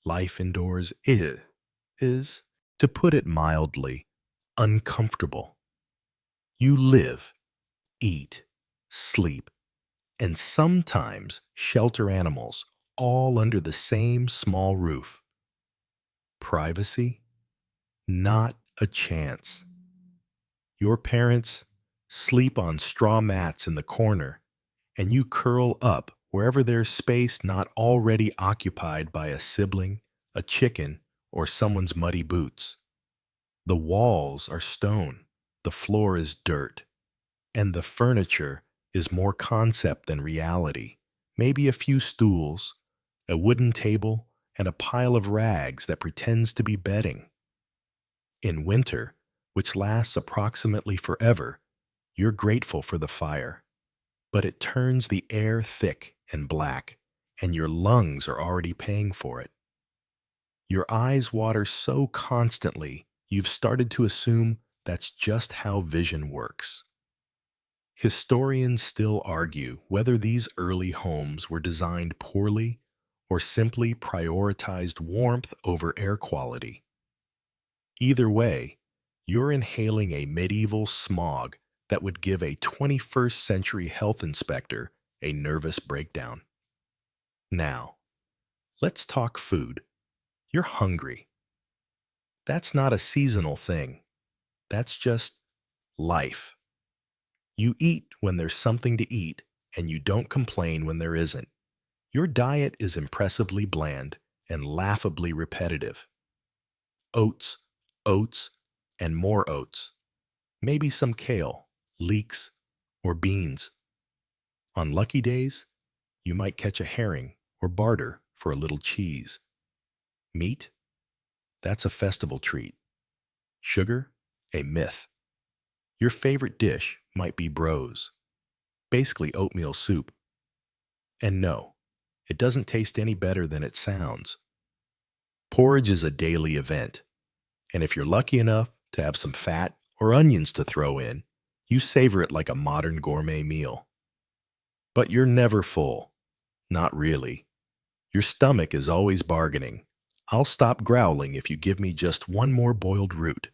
Life indoors is, to put it mildly, uncomfortable. You live, eat, sleep, and sometimes shelter animals all under the same small roof. Privacy? Not a chance. Your parents sleep on straw mats in the corner, and you curl up wherever there's space not already occupied by a sibling, a chicken, or someone's muddy boots. The walls are stone, the floor is dirt, and the furniture is more concept than reality. Maybe a few stools, a wooden table, and a pile of rags that pretends to be bedding. In winter, which lasts approximately forever, you're grateful for the fire, but it turns the air thick and black, and your lungs are already paying for it. Your eyes water so constantly, you've started to assume that's just how vision works. Historians still argue whether these early homes were designed poorly or simply prioritized warmth over air quality. Either way, you're inhaling a medieval smog that would give a 21st century health inspector a nervous breakdown. Now, let's talk food. You're hungry. That's not a seasonal thing. That's just life. You eat when there's something to eat, and you don't complain when there isn't. Your diet is impressively bland and laughably repetitive. Oats, oats, and more oats. Maybe some kale, leeks, or beans. On lucky days, you might catch a herring or barter for a little cheese. Meat? That's a festival treat. Sugar? A myth. Your favorite dish might be brose, basically oatmeal soup. And no, it doesn't taste any better than it sounds. Porridge is a daily event, and if you're lucky enough to have some fat or onions to throw in, you savor it like a modern gourmet meal. But you're never full. Not really. Your stomach is always bargaining. I'll stop growling if you give me just one more boiled root.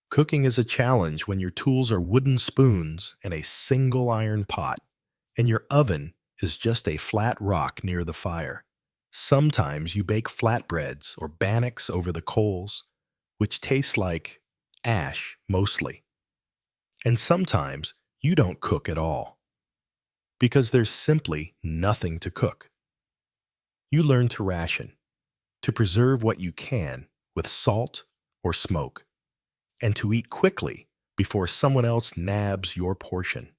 Cooking is a challenge when your tools are wooden spoons and a single iron pot, and your oven is just a flat rock near the fire. Sometimes you bake flatbreads or bannocks over the coals, which tastes like ash mostly. And sometimes you don't cook at all, because there's simply nothing to cook. You learn to ration, to preserve what you can with salt or smoke, and to eat quickly before someone else nabs your portion.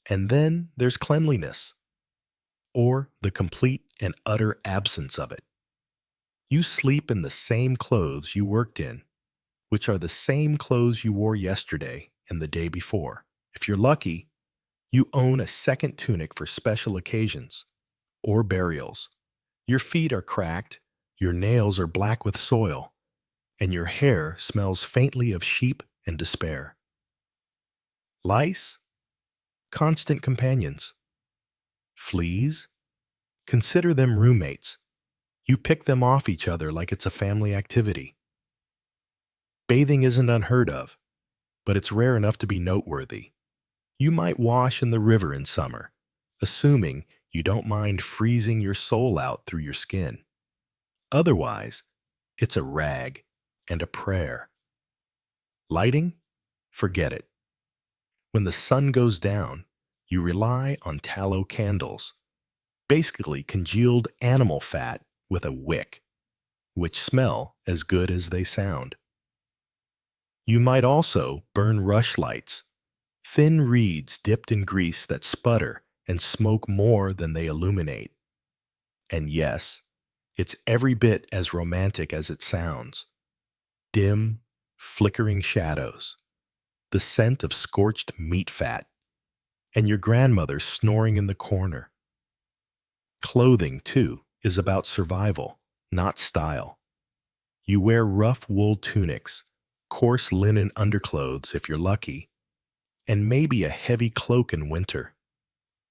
And then there's cleanliness, or the complete and utter absence of it. You sleep in the same clothes you worked in, which are the same clothes you wore yesterday and the day before. If you're lucky, you own a second tunic for special occasions or burials. Your feet are cracked, your nails are black with soil, and your hair smells faintly of sheep and despair. Lice? Constant companions. Fleas? Consider them roommates. You pick them off each other like it's a family activity. Bathing isn't unheard of, but it's rare enough to be noteworthy. You might wash in the river in summer, assuming you don't mind freezing your soul out through your skin. Otherwise, it's a rag and a prayer. Lighting? Forget it. When the sun goes down, you rely on tallow candles, basically congealed animal fat with a wick, which smell as good as they sound. You might also burn rushlights, thin reeds dipped in grease that sputter and smoke more than they illuminate. And yes, it's every bit as romantic as it sounds. Dim, flickering shadows, the scent of scorched meat fat, and your grandmother snoring in the corner. Clothing, too, is about survival, not style. You wear rough wool tunics, coarse linen underclothes if you're lucky, and maybe a heavy cloak in winter.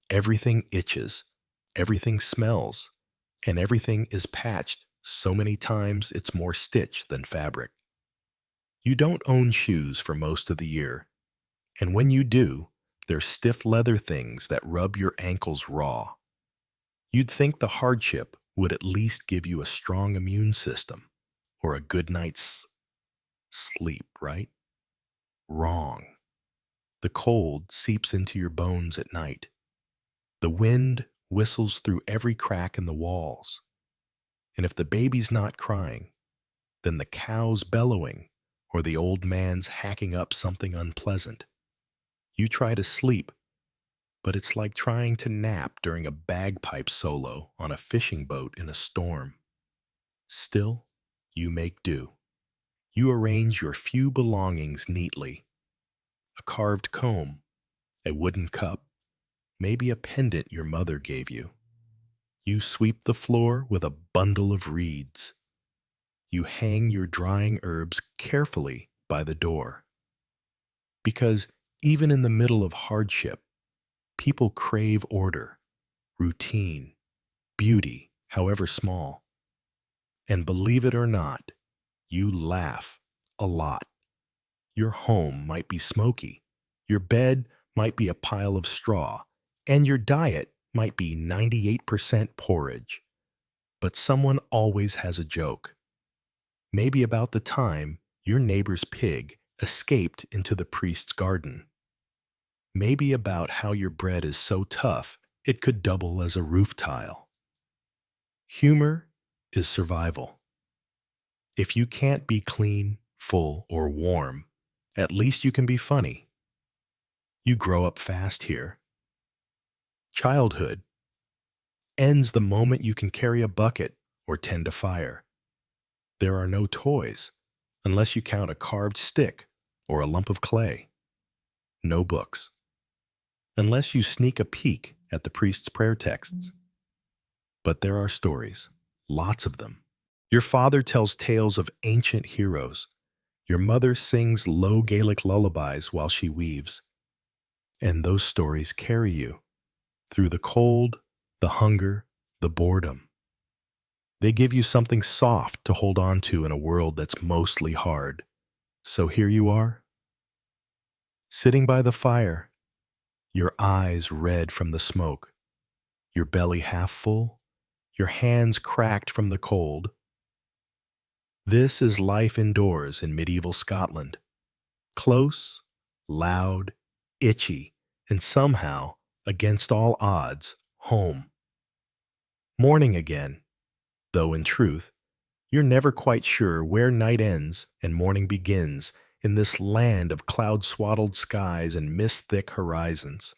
Everything itches, everything smells, and everything is patched so many times it's more stitch than fabric. You don't own shoes for most of the year, and when you do, they're stiff leather things that rub your ankles raw. You'd think the hardship would at least give you a strong immune system or a good night's sleep, right? Wrong. The cold seeps into your bones at night. The wind whistles through every crack in the walls. And if the baby's not crying, then the cow's bellowing or the old man's hacking up something unpleasant. You try to sleep, but it's like trying to nap during a bagpipe solo on a fishing boat in a storm. Still, you make do. You arrange your few belongings neatly: a carved comb, a wooden cup, maybe a pendant your mother gave you. You sweep the floor with a bundle of reeds. You hang your drying herbs carefully by the door. Because even in the middle of hardship, people crave order, routine, beauty, however small. And believe it or not, you laugh a lot. Your home might be smoky, your bed might be a pile of straw, and your diet might be 98% porridge. But someone always has a joke. Maybe about the time your neighbor's pig escaped into the priest's garden. Maybe about how your bread is so tough it could double as a roof tile. Humor is survival. If you can't be clean, full, or warm, at least you can be funny. You grow up fast here. Childhood ends the moment you can carry a bucket or tend a fire. There are no toys, unless you count a carved stick or a lump of clay. No books, unless you sneak a peek at the priest's prayer texts. But there are stories, lots of them. Your father tells tales of ancient heroes. Your mother sings low Gaelic lullabies while she weaves. And those stories carry you through the cold, the hunger, the boredom. They give you something soft to hold on to in a world that's mostly hard. So here you are, sitting by the fire, your eyes red from the smoke, your belly half full, your hands cracked from the cold. This is life indoors in medieval Scotland. Close, loud, itchy, and somehow, against all odds, home. Morning again, though in truth, you're never quite sure where night ends and morning begins in this land of cloud-swaddled skies and mist-thick horizons.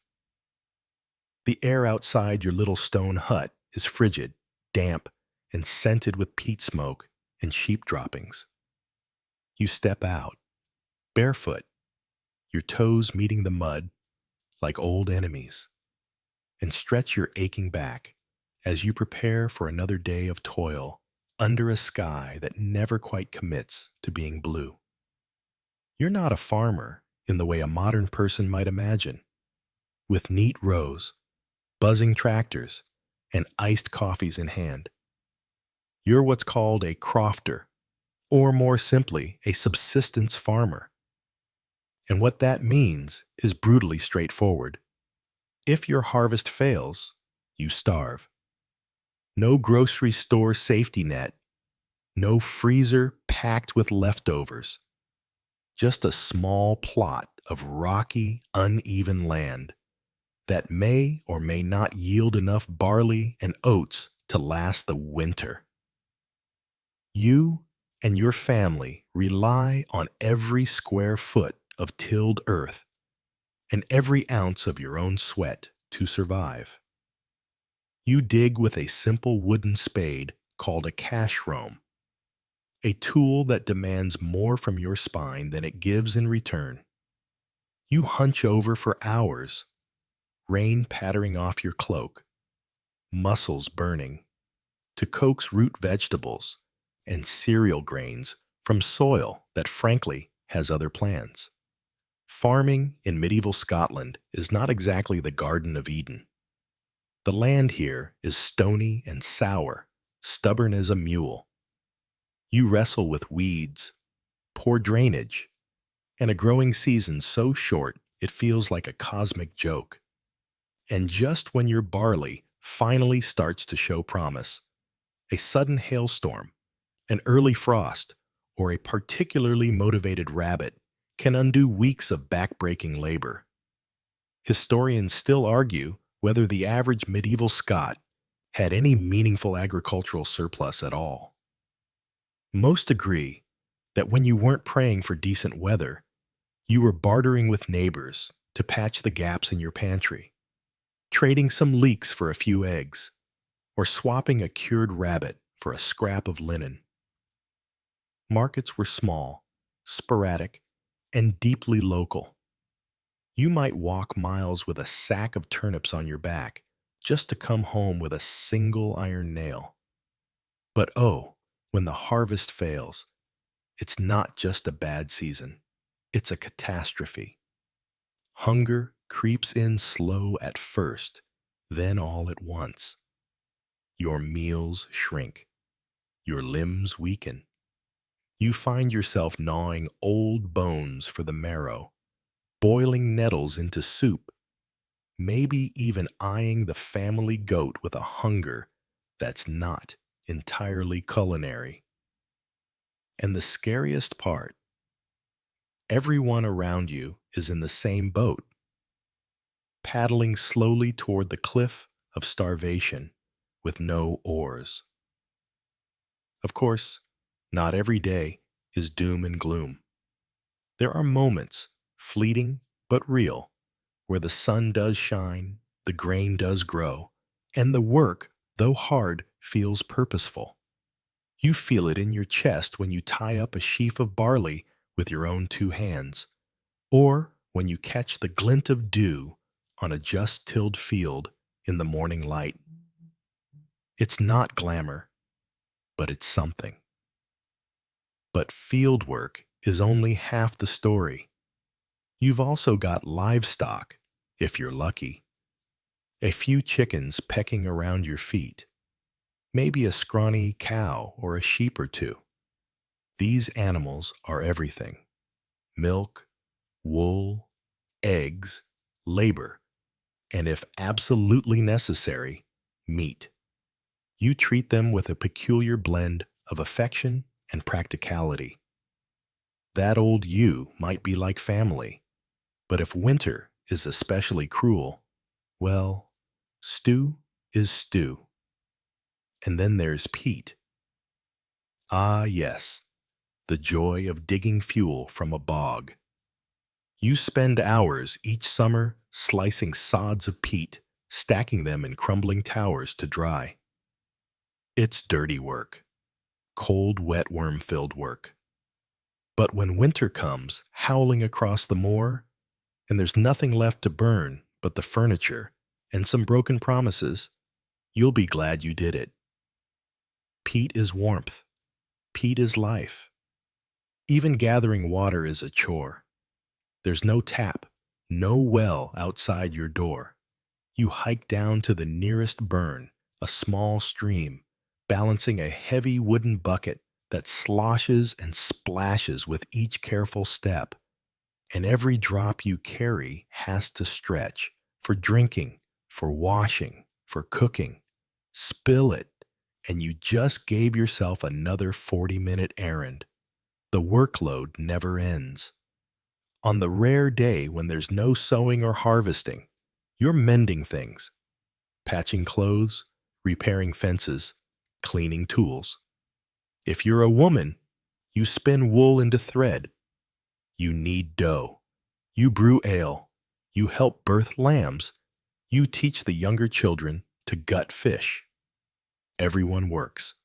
The air outside your little stone hut is frigid, damp, and scented with peat smoke and sheep droppings. You step out, barefoot, your toes meeting the mud like old enemies, and stretch your aching back as you prepare for another day of toil under a sky that never quite commits to being blue. You're not a farmer in the way a modern person might imagine, with neat rows, buzzing tractors, and iced coffees in hand. You're what's called a crofter, or more simply, a subsistence farmer. And what that means is brutally straightforward. If your harvest fails, you starve. No grocery store safety net, no freezer packed with leftovers. Just a small plot of rocky, uneven land that may or may not yield enough barley and oats to last the winter. You and your family rely on every square foot of tilled earth and every ounce of your own sweat to survive. You dig with a simple wooden spade called a cash roam, a tool that demands more from your spine than it gives in return. You hunch over for hours, rain pattering off your cloak, muscles burning, to coax root vegetables and cereal grains from soil that frankly has other plans. Farming in medieval Scotland is not exactly the Garden of Eden. The land here is stony and sour, stubborn as a mule. You wrestle with weeds, poor drainage, and a growing season so short it feels like a cosmic joke. And just when your barley finally starts to show promise, a sudden hailstorm, an early frost, or a particularly motivated rabbit can undo weeks of back-breaking labor. Historians still argue whether the average medieval Scot had any meaningful agricultural surplus at all. Most agree that when you weren't praying for decent weather, you were bartering with neighbors to patch the gaps in your pantry, trading some leeks for a few eggs, or swapping a cured rabbit for a scrap of linen. Markets were small, sporadic, and deeply local. You might walk miles with a sack of turnips on your back just to come home with a single iron nail. But oh, when the harvest fails, it's not just a bad season, it's a catastrophe. Hunger creeps in slow at first, then all at once. Your meals shrink, your limbs weaken. You find yourself gnawing old bones for the marrow, boiling nettles into soup, maybe even eyeing the family goat with a hunger that's not entirely culinary. And the scariest part, everyone around you is in the same boat, paddling slowly toward the cliff of starvation with no oars. Of course, not every day is doom and gloom. There are moments, fleeting but real, where the sun does shine, the grain does grow, and the work, though hard, feels purposeful. You feel it in your chest when you tie up a sheaf of barley with your own two hands, or when you catch the glint of dew on a just tilled field in the morning light. It's not glamour, but it's something. But field work is only half the story. You've also got livestock, if you're lucky. A few chickens pecking around your feet, maybe a scrawny cow or a sheep or two. These animals are everything: milk, wool, eggs, labor, and if absolutely necessary, meat. You treat them with a peculiar blend of affection and practicality. That old ewe might be like family, but if winter is especially cruel, well, stew is stew. And then there's Pete. Ah, yes, the joy of digging fuel from a bog. You spend hours each summer slicing sods of peat, stacking them in crumbling towers to dry. It's dirty work, cold, wet, worm-filled work. But when winter comes, howling across the moor, and there's nothing left to burn but the furniture and some broken promises, you'll be glad you did it. Peat is warmth. Peat is life. Even gathering water is a chore. There's no tap, no well outside your door. You hike down to the nearest burn, a small stream, balancing a heavy wooden bucket that sloshes and splashes with each careful step. And every drop you carry has to stretch for drinking, for washing, for cooking. Spill it, and you just gave yourself another 40-minute errand. The workload never ends. On the rare day when there's no sowing or harvesting, you're mending things, patching clothes, repairing fences, cleaning tools. If you're a woman, you spin wool into thread. You knead dough. You brew ale. You help birth lambs. You teach the younger children to gut fish. Everyone works.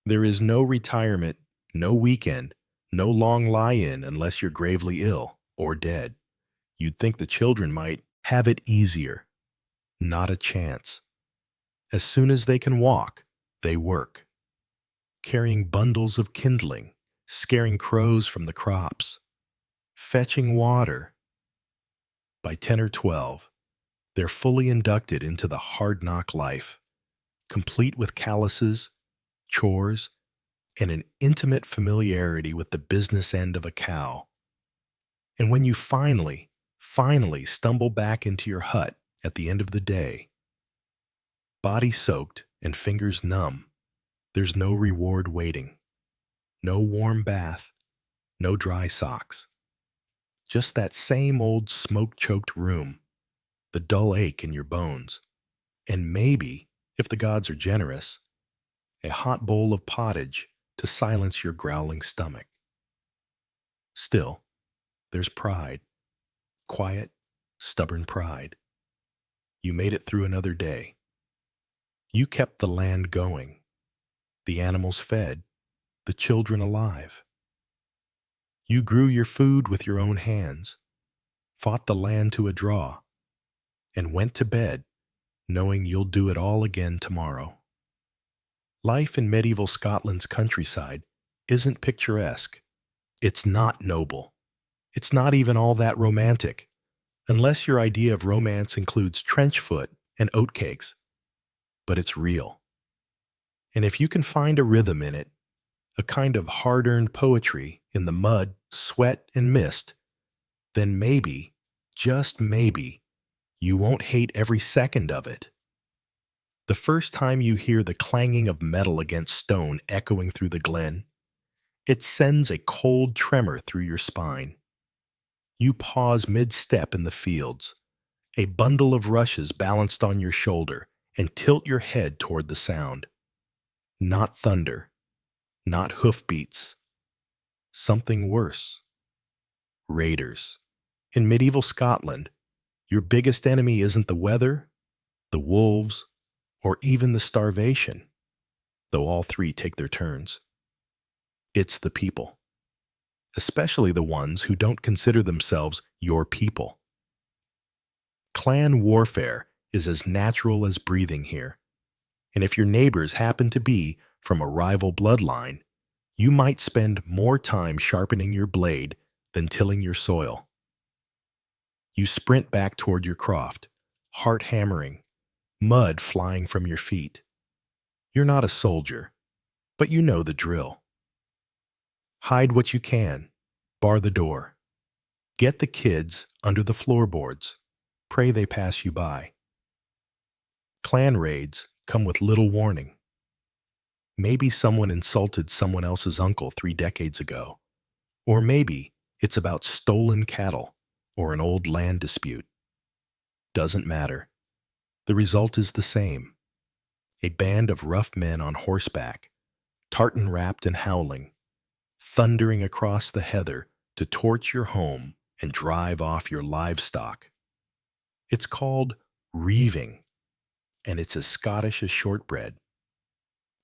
There is no retirement, no weekend, no long lie-in unless you're gravely ill or dead. You'd think the children might have it easier. Not a chance. As soon as they can walk, they work. Carrying bundles of kindling, scaring crows from the crops, fetching water. By 10 or 12, they're fully inducted into the hard-knock life, complete with calluses, chores, and an intimate familiarity with the business end of a cow. And when you finally stumble back into your hut at the end of the day, body soaked and fingers numb, there's no reward waiting, no warm bath, no dry socks. Just that same old smoke-choked room, the dull ache in your bones, and maybe, if the gods are generous, a hot bowl of pottage to silence your growling stomach. Still, there's pride, quiet stubborn pride. You made it through another day. You kept the land going, the animals fed, the children alive. You grew your food with your own hands, fought the land to a draw, and went to bed knowing you'll do it all again tomorrow. Life in medieval Scotland's countryside isn't picturesque. It's not noble. It's not even all that romantic, unless your idea of romance includes trench foot and oatcakes. But it's real. And if you can find a rhythm in it, a kind of hard-earned poetry in the mud, sweat, and mist, then maybe, just maybe, you won't hate every second of it. The first time you hear the clanging of metal against stone echoing through the glen, it sends a cold tremor through your spine. You pause mid-step in the fields, a bundle of rushes balanced on your shoulder, and tilt your head toward the sound. Not thunder, not hoofbeats. Something worse. Raiders. In medieval Scotland, your biggest enemy isn't the weather, the wolves, or even the starvation, though all three take their turns. It's the people, especially the ones who don't consider themselves your people. Clan warfare is as natural as breathing here, and if your neighbors happen to be from a rival bloodline, you might spend more time sharpening your blade than tilling your soil. You sprint back toward your croft, heart hammering, mud flying from your feet. You're not a soldier, but you know the drill. Hide what you can, bar the door. Get the kids under the floorboards. Pray they pass you by. Clan raids come with little warning. Maybe someone insulted someone else's uncle 3 decades ago. Or maybe it's about stolen cattle or an old land dispute. Doesn't matter. The result is the same. A band of rough men on horseback, tartan-wrapped and howling, thundering across the heather to torch your home and drive off your livestock. It's called reaving, and it's as Scottish as shortbread.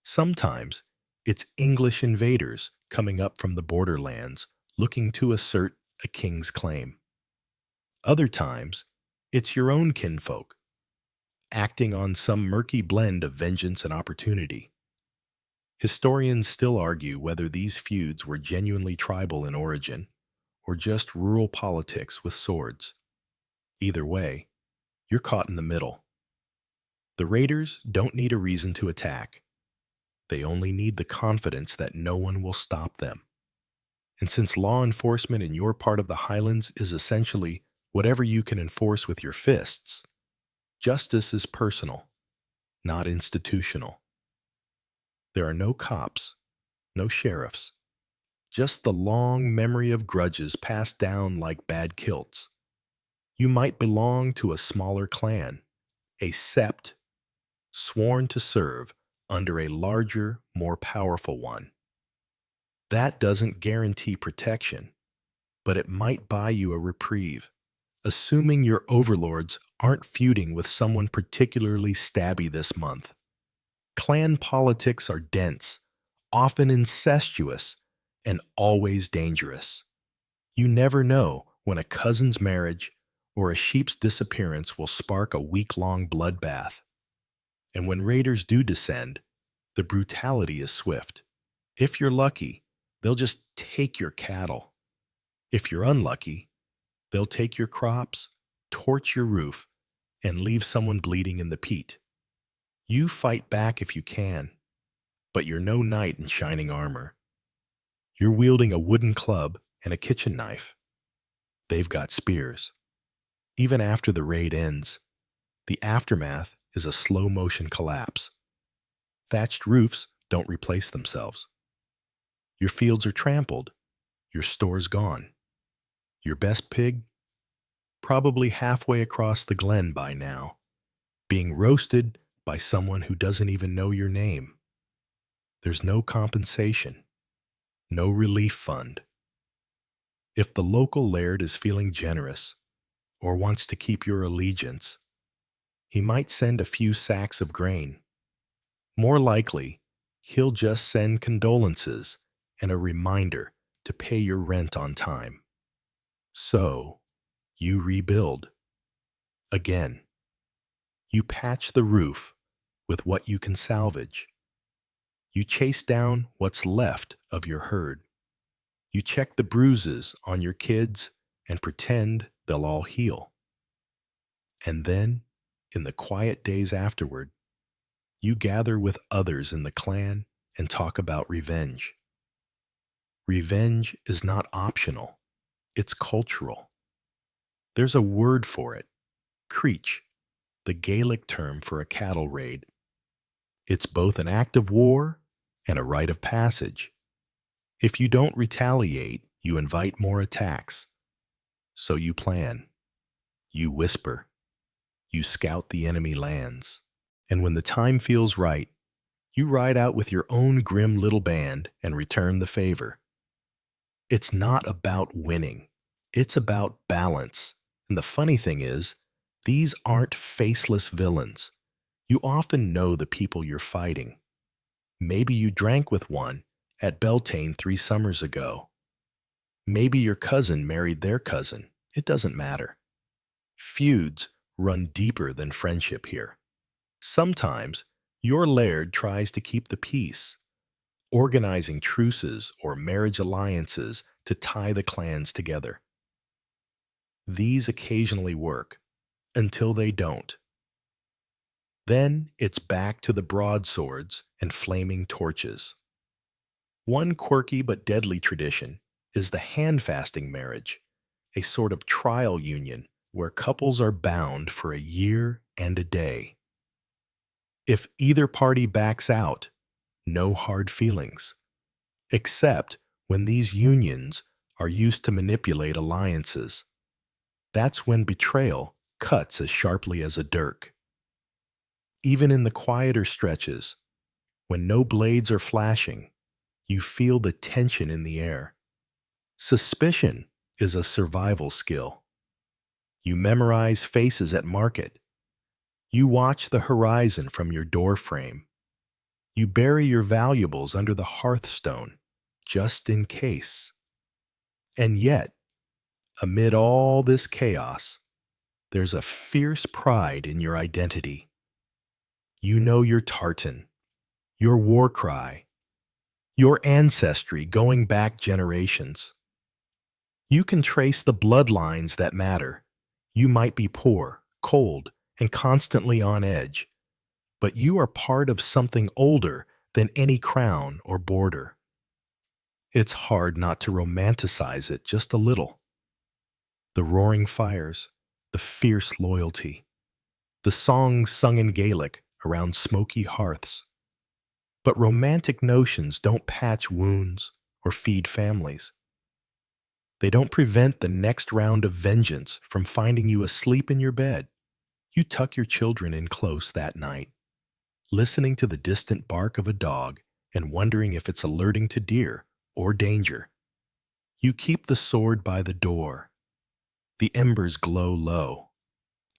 Sometimes it's English invaders coming up from the borderlands looking to assert a king's claim. Other times, it's your own kinfolk, acting on some murky blend of vengeance and opportunity. Historians still argue whether these feuds were genuinely tribal in origin or just rural politics with swords. Either way, you're caught in the middle. The raiders don't need a reason to attack. They only need the confidence that no one will stop them. And since law enforcement in your part of the Highlands is essentially whatever you can enforce with your fists, justice is personal, not institutional. There are no cops, no sheriffs, just the long memory of grudges passed down like bad kilts. You might belong to a smaller clan, a sept, sworn to serve under a larger, more powerful one. That doesn't guarantee protection, but it might buy you a reprieve, assuming your overlords aren't feuding with someone particularly stabby this month. Clan politics are dense, often incestuous, and always dangerous. You never know when a cousin's marriage or a sheep's disappearance will spark a week-long bloodbath. And when raiders do descend, the brutality is swift. If you're lucky, they'll just take your cattle. If you're unlucky, they'll take your crops, torch your roof, and leave someone bleeding in the peat. You fight back if you can, but you're no knight in shining armor. You're wielding a wooden club and a kitchen knife. They've got spears. Even after the raid ends, the aftermath is a slow-motion collapse. Thatched roofs don't replace themselves. Your fields are trampled, your stores gone. Your best pig? Probably halfway across the glen by now, being roasted by someone who doesn't even know your name. There's no compensation, no relief fund. If the local laird is feeling generous, or wants to keep your allegiance. He might send a few sacks of grain. More likely, he'll just send condolences and a reminder to pay your rent on time. So, you rebuild. Again, you patch the roof with what you can salvage. You chase down what's left of your herd. You check the bruises on your kids and pretend they'll all heal. And then, in the quiet days afterward, you gather with others in the clan and talk about revenge. Revenge is not optional, it's cultural. There's a word for it, creech, the Gaelic term for a cattle raid. It's both an act of war and a rite of passage. If you don't retaliate, you invite more attacks. So you plan, you whisper, you scout the enemy lands. And when the time feels right, you ride out with your own grim little band and return the favor. It's not about winning. It's about balance. And the funny thing is, these aren't faceless villains. You often know the people you're fighting. Maybe you drank with one at Beltane 3 summers ago. Maybe your cousin married their cousin. It doesn't matter. Feuds run deeper than friendship here. Sometimes your laird tries to keep the peace, organizing truces or marriage alliances to tie the clans together. These occasionally work, until they don't. Then it's back to the broadswords and flaming torches. One quirky but deadly tradition is the hand-fasting marriage, a sort of trial union where couples are bound for a year and a day. If either party backs out, no hard feelings, except when these unions are used to manipulate alliances. That's when betrayal cuts as sharply as a dirk. Even in the quieter stretches, when no blades are flashing, you feel the tension in the air. Suspicion is a survival skill. You memorize faces at market. You watch the horizon from your door frame. You bury your valuables under the hearthstone, just in case. And yet, amid all this chaos, there's a fierce pride in your identity. You know your tartan, your war cry, your ancestry going back generations. You can trace the bloodlines that matter. You might be poor, cold, and constantly on edge, but you are part of something older than any crown or border. It's hard not to romanticize it just a little. The roaring fires, the fierce loyalty, the songs sung in Gaelic around smoky hearths. But romantic notions don't patch wounds or feed families. They don't prevent the next round of vengeance from finding you asleep in your bed. You tuck your children in close that night, listening to the distant bark of a dog and wondering if it's alerting to deer or danger. You keep the sword by the door. The embers glow low,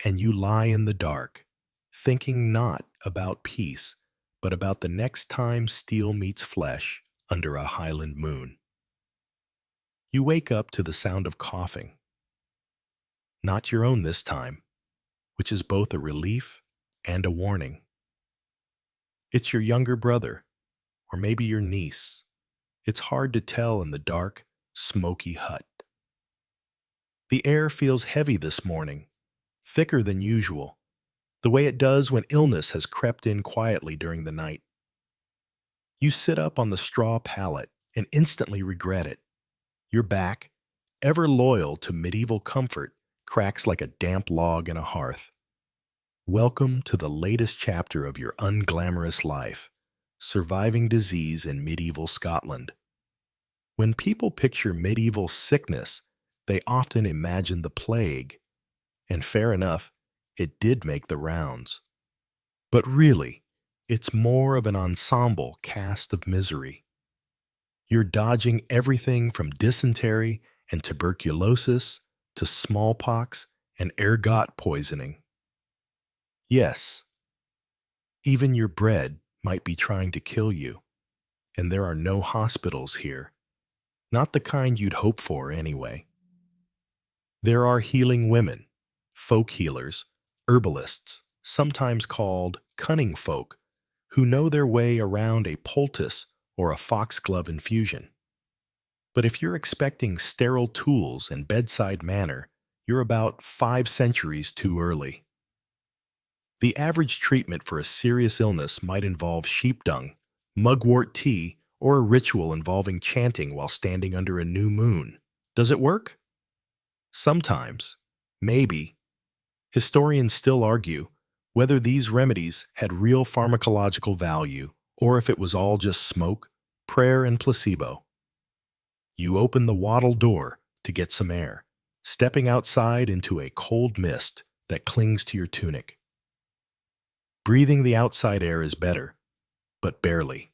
and you lie in the dark, thinking not about peace, but about the next time steel meets flesh under a Highland moon. You wake up to the sound of coughing. Not your own this time, which is both a relief and a warning. It's your younger brother, or maybe your niece. It's hard to tell in the dark, smoky hut. The air feels heavy this morning, thicker than usual, the way it does when illness has crept in quietly during the night. You sit up on the straw pallet and instantly regret it. Your back, ever loyal to medieval comfort, cracks like a damp log in a hearth. Welcome to the latest chapter of your unglamorous life, surviving disease in medieval Scotland. When people picture medieval sickness, they often imagine the plague. And fair enough, it did make the rounds. But really, it's more of an ensemble cast of misery. You're dodging everything from dysentery and tuberculosis to smallpox and ergot poisoning. Yes, even your bread might be trying to kill you, and there are no hospitals here, not the kind you'd hope for anyway. There are healing women, folk healers, herbalists, sometimes called cunning folk, who know their way around a poultice or a foxglove infusion. But if you're expecting sterile tools and bedside manner, you're about 5 centuries too early. The average treatment for a serious illness might involve sheep dung, mugwort tea, or a ritual involving chanting while standing under a new moon. Does it work? Sometimes. Maybe. Historians still argue whether these remedies had real pharmacological value or if it was all just smoke, prayer, and placebo. You open the wattle door to get some air, stepping outside into a cold mist that clings to your tunic. Breathing the outside air is better, but barely.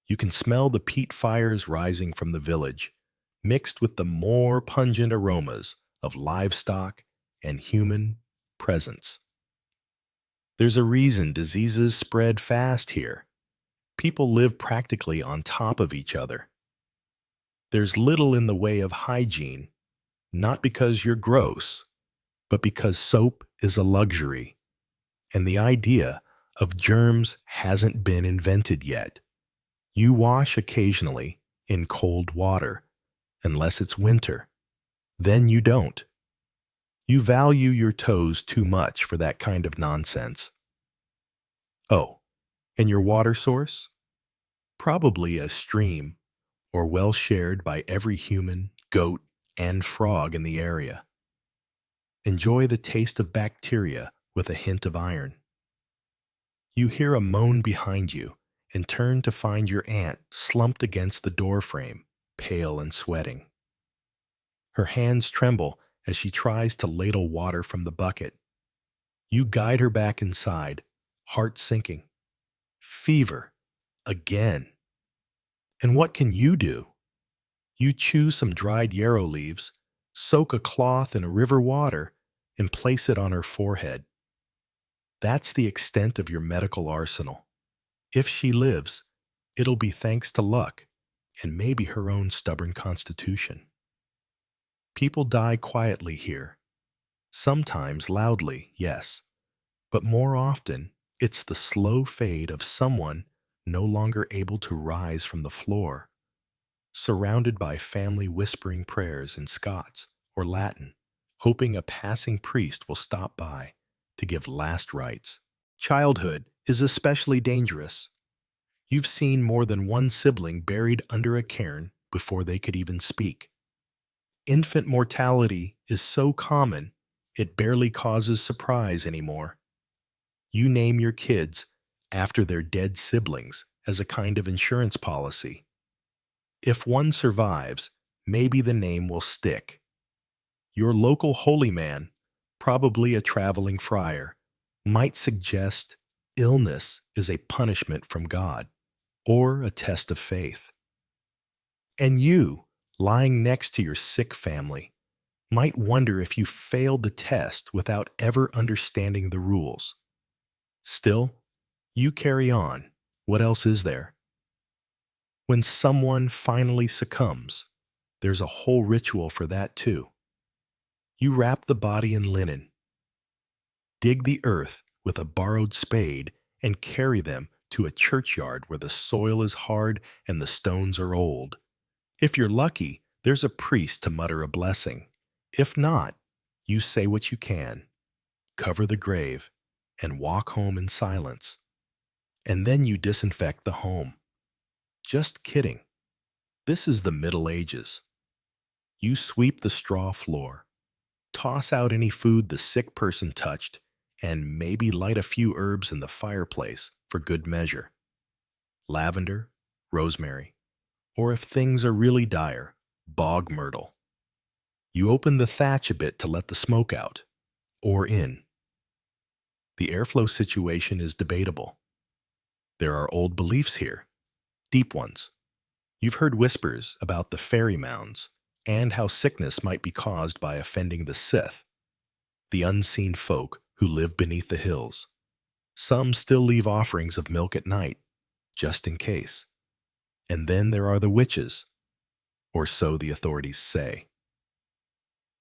You can smell the peat fires rising from the village, mixed with the more pungent aromas of livestock and human presence. There's a reason diseases spread fast here. People live practically on top of each other. There's little in the way of hygiene, not because you're gross, but because soap is a luxury, and the idea of germs hasn't been invented yet. You wash occasionally in cold water, unless it's winter. Then you don't. You value your toes too much for that kind of nonsense. Oh, and your water source? Probably a stream, or well shared by every human, goat, and frog in the area. Enjoy the taste of bacteria with a hint of iron. You hear a moan behind you and turn to find your aunt slumped against the doorframe, pale and sweating. Her hands tremble as she tries to ladle water from the bucket. You guide her back inside, heart sinking. Fever. Again. And what can you do? You chew some dried yarrow leaves, soak a cloth in a river water, and place it on her forehead. That's the extent of your medical arsenal. If she lives, it'll be thanks to luck and maybe her own stubborn constitution. People die quietly here. Sometimes loudly, yes, but more often it's the slow fade of someone no longer able to rise from the floor, surrounded by family whispering prayers in Scots or Latin, hoping a passing priest will stop by to give last rites. Childhood is especially dangerous. You've seen more than one sibling buried under a cairn before they could even speak. Infant mortality is so common, it barely causes surprise anymore. You name your kids after their dead siblings as a kind of insurance policy. If one survives, maybe the name will stick. Your local holy man, probably a traveling friar, might suggest illness is a punishment from God or a test of faith. And you, lying next to your sick family, might wonder if you failed the test without ever understanding the rules. Still, you carry on. What else is there? When someone finally succumbs, there's a whole ritual for that too. You wrap the body in linen, dig the earth with a borrowed spade, and carry them to a churchyard where the soil is hard and the stones are old. If you're lucky, there's a priest to mutter a blessing. If not, you say what you can, cover the grave, and walk home in silence. And then you disinfect the home. Just kidding. This is the Middle Ages. You sweep the straw floor, toss out any food the sick person touched, and maybe light a few herbs in the fireplace for good measure. Lavender, rosemary, or if things are really dire, bog myrtle. You open the thatch a bit to let the smoke out, or in. The airflow situation is debatable. There are old beliefs here, deep ones. You've heard whispers about the fairy mounds and how sickness might be caused by offending the Sith. the unseen folk who live beneath the hills. Some still leave offerings of milk at night, just in case. And then there are the witches, or so the authorities say.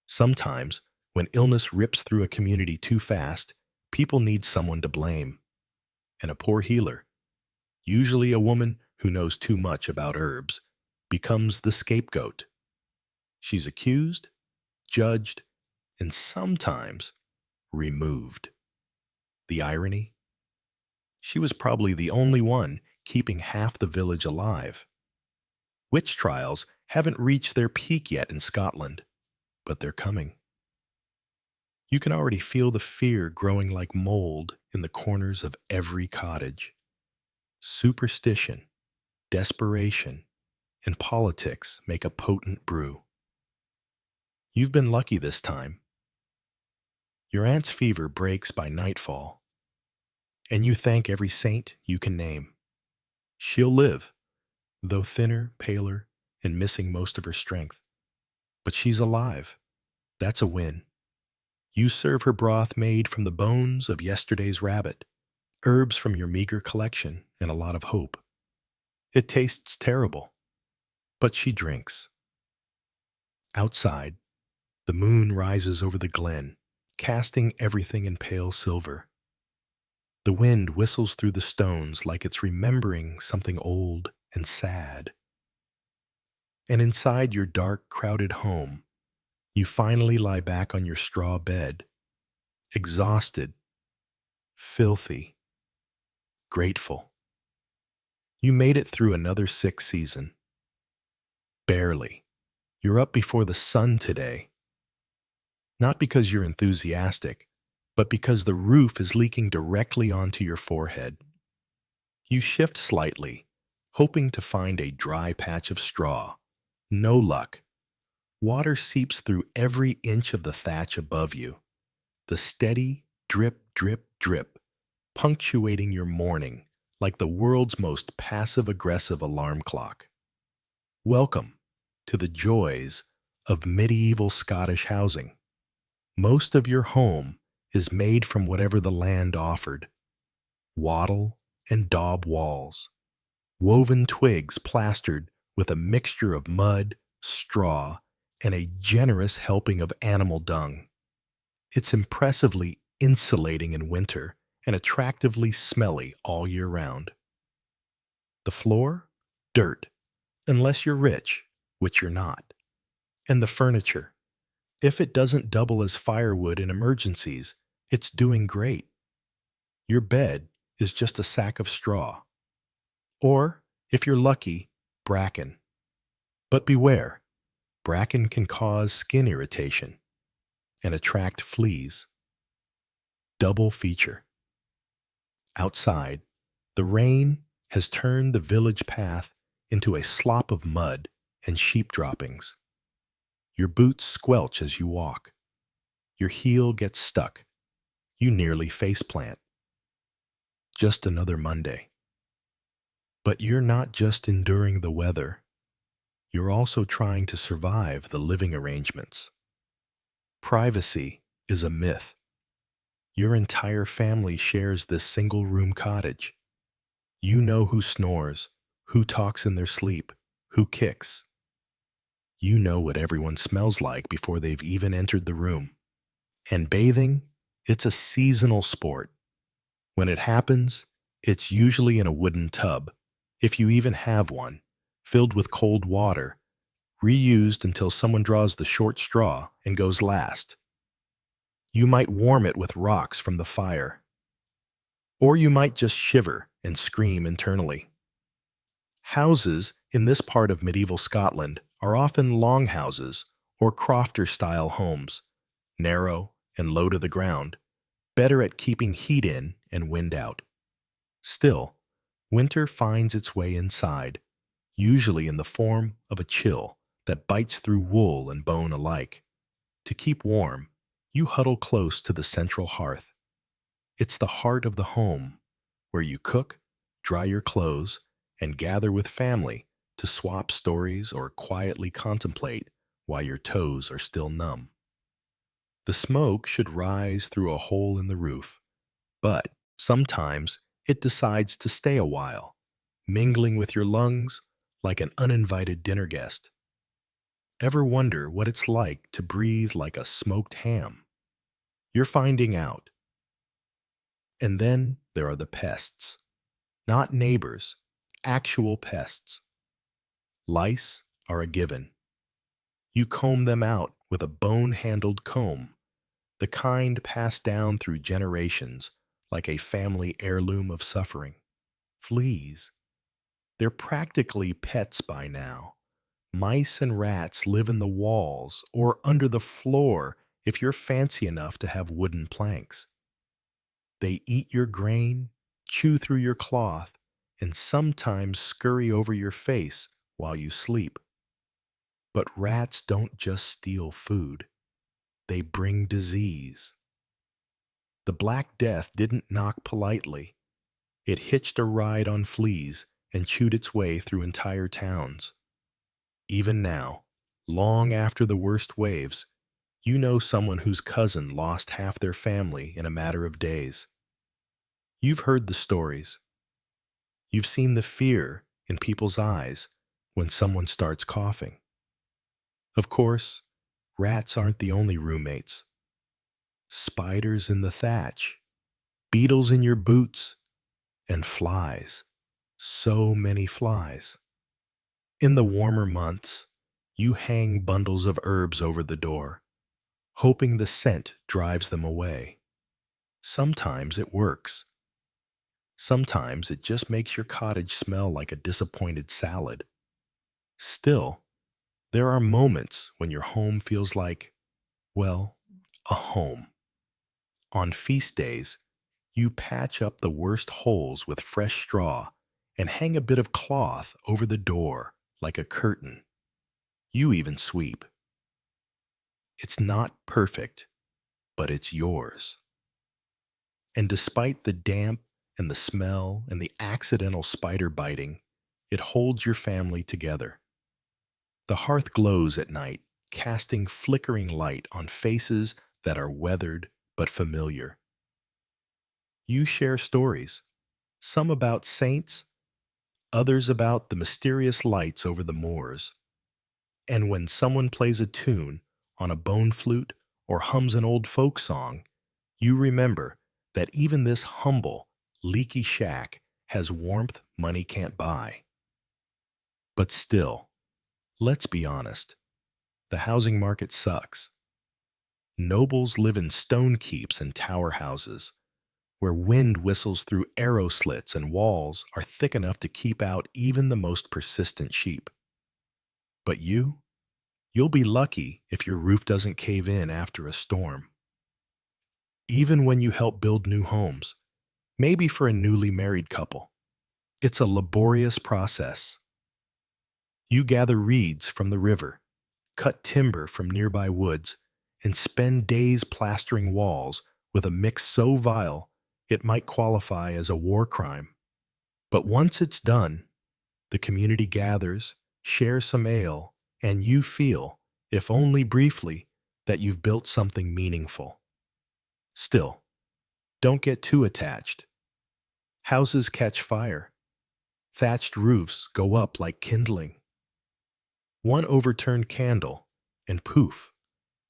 Sometimes, when illness rips through a community too fast, people need someone to blame. And a poor healer, usually a woman who knows too much about herbs, becomes the scapegoat. She's accused, judged, and sometimes removed. The irony? She was probably the only one keeping half the village alive. Witch trials haven't reached their peak yet in Scotland, but they're coming. You can already feel the fear growing like mold in the corners of every cottage. Superstition, desperation, and politics make a potent brew. You've been lucky this time. Your aunt's fever breaks by nightfall, and you thank every saint you can name. She'll live, though thinner, paler, and missing most of her strength. But she's alive. That's a win. You serve her broth made from the bones of yesterday's rabbit, herbs from your meager collection, and a lot of hope. It tastes terrible, but she drinks. Outside, the moon rises over the glen, casting everything in pale silver. The wind whistles through the stones like it's remembering something old and sad. And inside your dark, crowded home, you finally lie back on your straw bed, exhausted, filthy, grateful. You made it through another sick season. Barely. You're up before the sun today. Not because you're enthusiastic, but because the roof is leaking directly onto your forehead. You shift slightly, hoping to find a dry patch of straw. No luck. Water seeps through every inch of the thatch above you. The steady drip, drip, drip, punctuating your morning like the world's most passive-aggressive alarm clock. Welcome to the joys of medieval Scottish housing. Most of your home is made from whatever the land offered. Wattle and daub walls, woven twigs plastered with a mixture of mud, straw, and a generous helping of animal dung. It's impressively insulating in winter and attractively smelly all year round. The floor? Dirt, unless you're rich, which you're not. And the furniture? If it doesn't double as firewood in emergencies, it's doing great. Your bed is just a sack of straw. Or, if you're lucky, bracken. But beware, bracken can cause skin irritation and attract fleas. Double feature. Outside, the rain has turned the village path into a slop of mud and sheep droppings. Your boots squelch as you walk. Your heel gets stuck. You nearly faceplant. Just another Monday. But you're not just enduring the weather. You're also trying to survive the living arrangements. Privacy is a myth. Your entire family shares this single-room cottage. You know who snores, who talks in their sleep, who kicks. You know what everyone smells like before they've even entered the room. And bathing, it's a seasonal sport. When it happens, it's usually in a wooden tub, if you even have one, filled with cold water, reused until someone draws the short straw and goes last. You might warm it with rocks from the fire. Or you might just shiver and scream internally. Houses in this part of medieval Scotland are often longhouses or crofter-style homes, narrow and low to the ground, better at keeping heat in and wind out. Still, winter finds its way inside, usually in the form of a chill that bites through wool and bone alike. To keep warm, you huddle close to the central hearth. It's the heart of the home, where you cook, dry your clothes, and gather with family to swap stories or quietly contemplate while your toes are still numb. The smoke should rise through a hole in the roof, but sometimes it decides to stay a while, mingling with your lungs like an uninvited dinner guest. Ever wonder what it's like to breathe like a smoked ham? You're finding out. And then there are the pests. Not neighbors, actual pests. Lice are a given. You comb them out with a bone-handled comb, the kind passed down through generations like a family heirloom of suffering. Fleas. They're practically pets by now. Mice and rats live in the walls or under the floor if you're fancy enough to have wooden planks. They eat your grain, chew through your cloth, and sometimes scurry over your face while you sleep. But rats don't just steal food, they bring disease. The Black Death didn't knock politely. It hitched a ride on fleas and chewed its way through entire towns. Even now, long after the worst waves, you know someone whose cousin lost half their family in a matter of days. You've heard the stories. You've seen the fear in people's eyes when someone starts coughing. Of course, rats aren't the only roommates. Spiders in the thatch, beetles in your boots, and flies. So many flies. In the warmer months, you hang bundles of herbs over the door, hoping the scent drives them away. Sometimes it works. Sometimes it just makes your cottage smell like a disappointed salad. Still, there are moments when your home feels like, well, a home. On feast days, you patch up the worst holes with fresh straw and hang a bit of cloth over the door like a curtain. You even sweep. It's not perfect, but it's yours. And despite the damp and the smell and the accidental spider biting, it holds your family together. The hearth glows at night, casting flickering light on faces that are weathered but familiar. You share stories, some about saints, others about the mysterious lights over the moors. And when someone plays a tune on a bone flute or hums an old folk song, you remember that even this humble, leaky shack has warmth money can't buy. But still, let's be honest, the housing market sucks. Nobles live in stone keeps and tower houses, where wind whistles through arrow slits and walls are thick enough to keep out even the most persistent sheep. But you'll be lucky if your roof doesn't cave in after a storm. Even when you help build new homes, maybe for a newly married couple, it's a laborious process. You gather reeds from the river, cut timber from nearby woods, and spend days plastering walls with a mix so vile it might qualify as a war crime. But once it's done, the community gathers, shares some ale, and you feel, if only briefly, that you've built something meaningful. Still, don't get too attached. Houses catch fire. Thatched roofs go up like kindling. One overturned candle, and poof,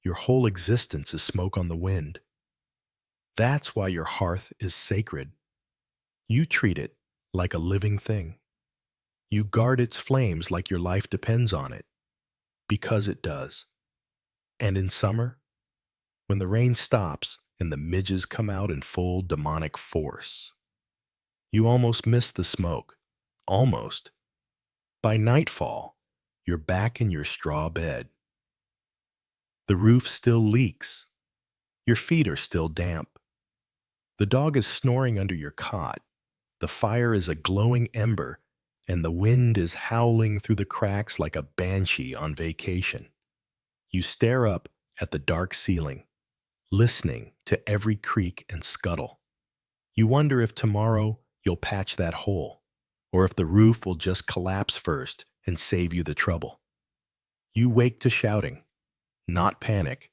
your whole existence is smoke on the wind. That's why your hearth is sacred. You treat it like a living thing. You guard its flames like your life depends on it, because it does. And in summer, when the rain stops and the midges come out in full demonic force, you almost miss the smoke. Almost. By nightfall, you're back in your straw bed. The roof still leaks. Your feet are still damp. The dog is snoring under your cot. The fire is a glowing ember, and the wind is howling through the cracks like a banshee on vacation. You stare up at the dark ceiling, listening to every creak and scuttle. You wonder if tomorrow you'll patch that hole, or if the roof will just collapse first and save you the trouble. You wake to shouting, not panic,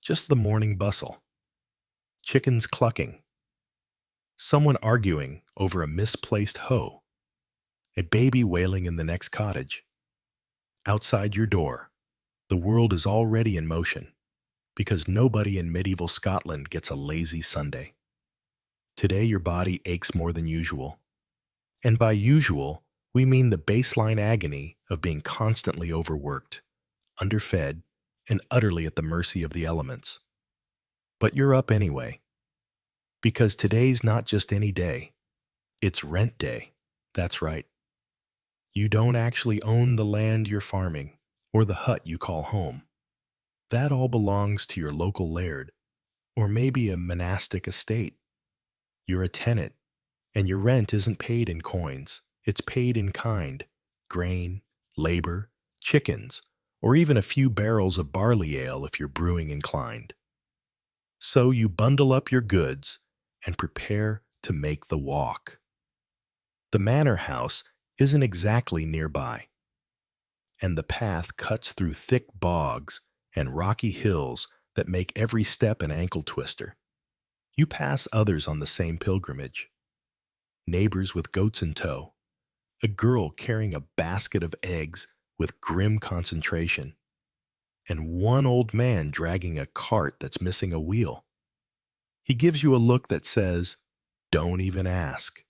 Just the morning bustle, chickens clucking, someone arguing over a misplaced hoe, a baby wailing in the next cottage. Outside your door, the world is already in motion because nobody in medieval Scotland gets a lazy Sunday. Today, your body aches more than usual. And by usual, we mean the baseline agony of being constantly overworked, underfed, and utterly at the mercy of the elements. But you're up anyway, because today's not just any day, it's rent day. That's right. You don't actually own the land you're farming or the hut you call home. That all belongs to your local laird, or maybe a monastic estate. You're a tenant, and your rent isn't paid in coins. It's paid in kind: grain, labor, chickens, or even a few barrels of barley ale if you're brewing inclined. So you bundle up your goods and prepare to make the walk. The manor house isn't exactly nearby, and the path cuts through thick bogs and rocky hills that make every step an ankle twister. You pass others on the same pilgrimage: neighbors with goats in tow, a girl carrying a basket of eggs with grim concentration, and one old man dragging a cart that's missing a wheel. He gives you a look that says, "Don't even ask."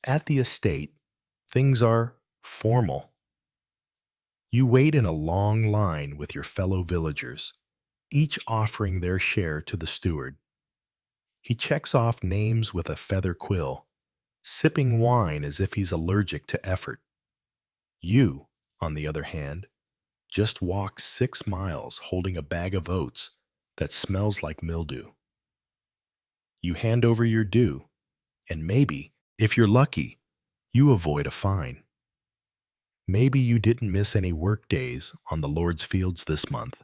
At the estate, things are formal. You wait in a long line with your fellow villagers, each offering their share to the steward. He checks off names with a feather quill, sipping wine as if he's allergic to effort. You, on the other hand, just walk 6 miles holding a bag of oats that smells like mildew. You hand over your due, and maybe, if you're lucky, you avoid a fine. Maybe you didn't miss any work days on the Lord's fields this month.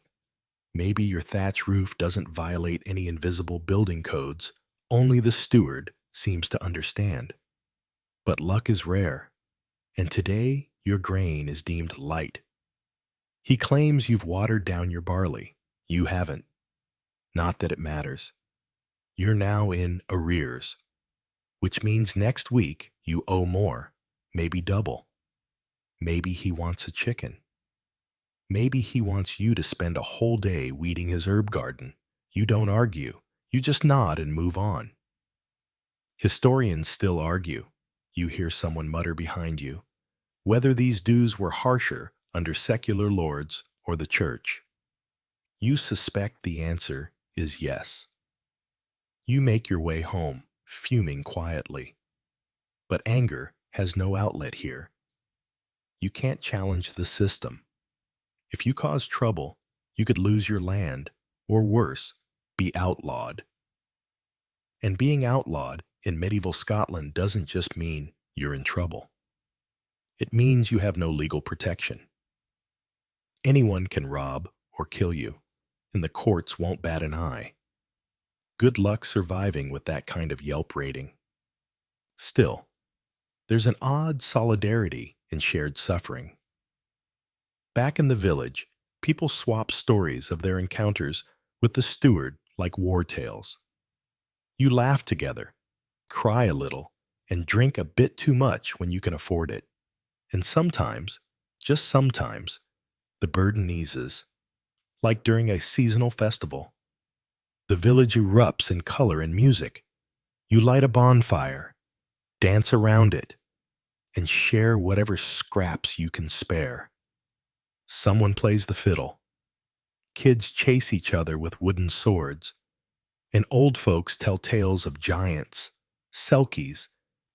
Maybe your thatch roof doesn't violate any invisible building codes only the steward seems to understand. But luck is rare, and today your grain is deemed light. He claims you've watered down your barley. You haven't. Not that it matters. You're now in arrears, which means next week you owe more, maybe double. Maybe he wants a chicken. Maybe he wants you to spend a whole day weeding his herb garden. You don't argue. You just nod and move on. Historians still argue. You hear someone mutter behind you, whether these dues were harsher under secular lords or the church. You suspect the answer is yes. You make your way home, fuming quietly. But anger has no outlet here. You can't challenge the system. If you cause trouble, you could lose your land, or worse, be outlawed. And being outlawed in medieval Scotland doesn't just mean you're in trouble. It means you have no legal protection. Anyone can rob or kill you, and the courts won't bat an eye. Good luck surviving with that kind of Yelp rating. Still, there's an odd solidarity in shared suffering. Back in the village, people swap stories of their encounters with the steward like war tales. You laugh together, cry a little, and drink a bit too much when you can afford it. And sometimes, just sometimes, the burden eases. Like during a seasonal festival, the village erupts in color and music. You light a bonfire, dance around it, and share whatever scraps you can spare. Someone plays the fiddle. Kids chase each other with wooden swords, and old folks tell tales of giants, selkies,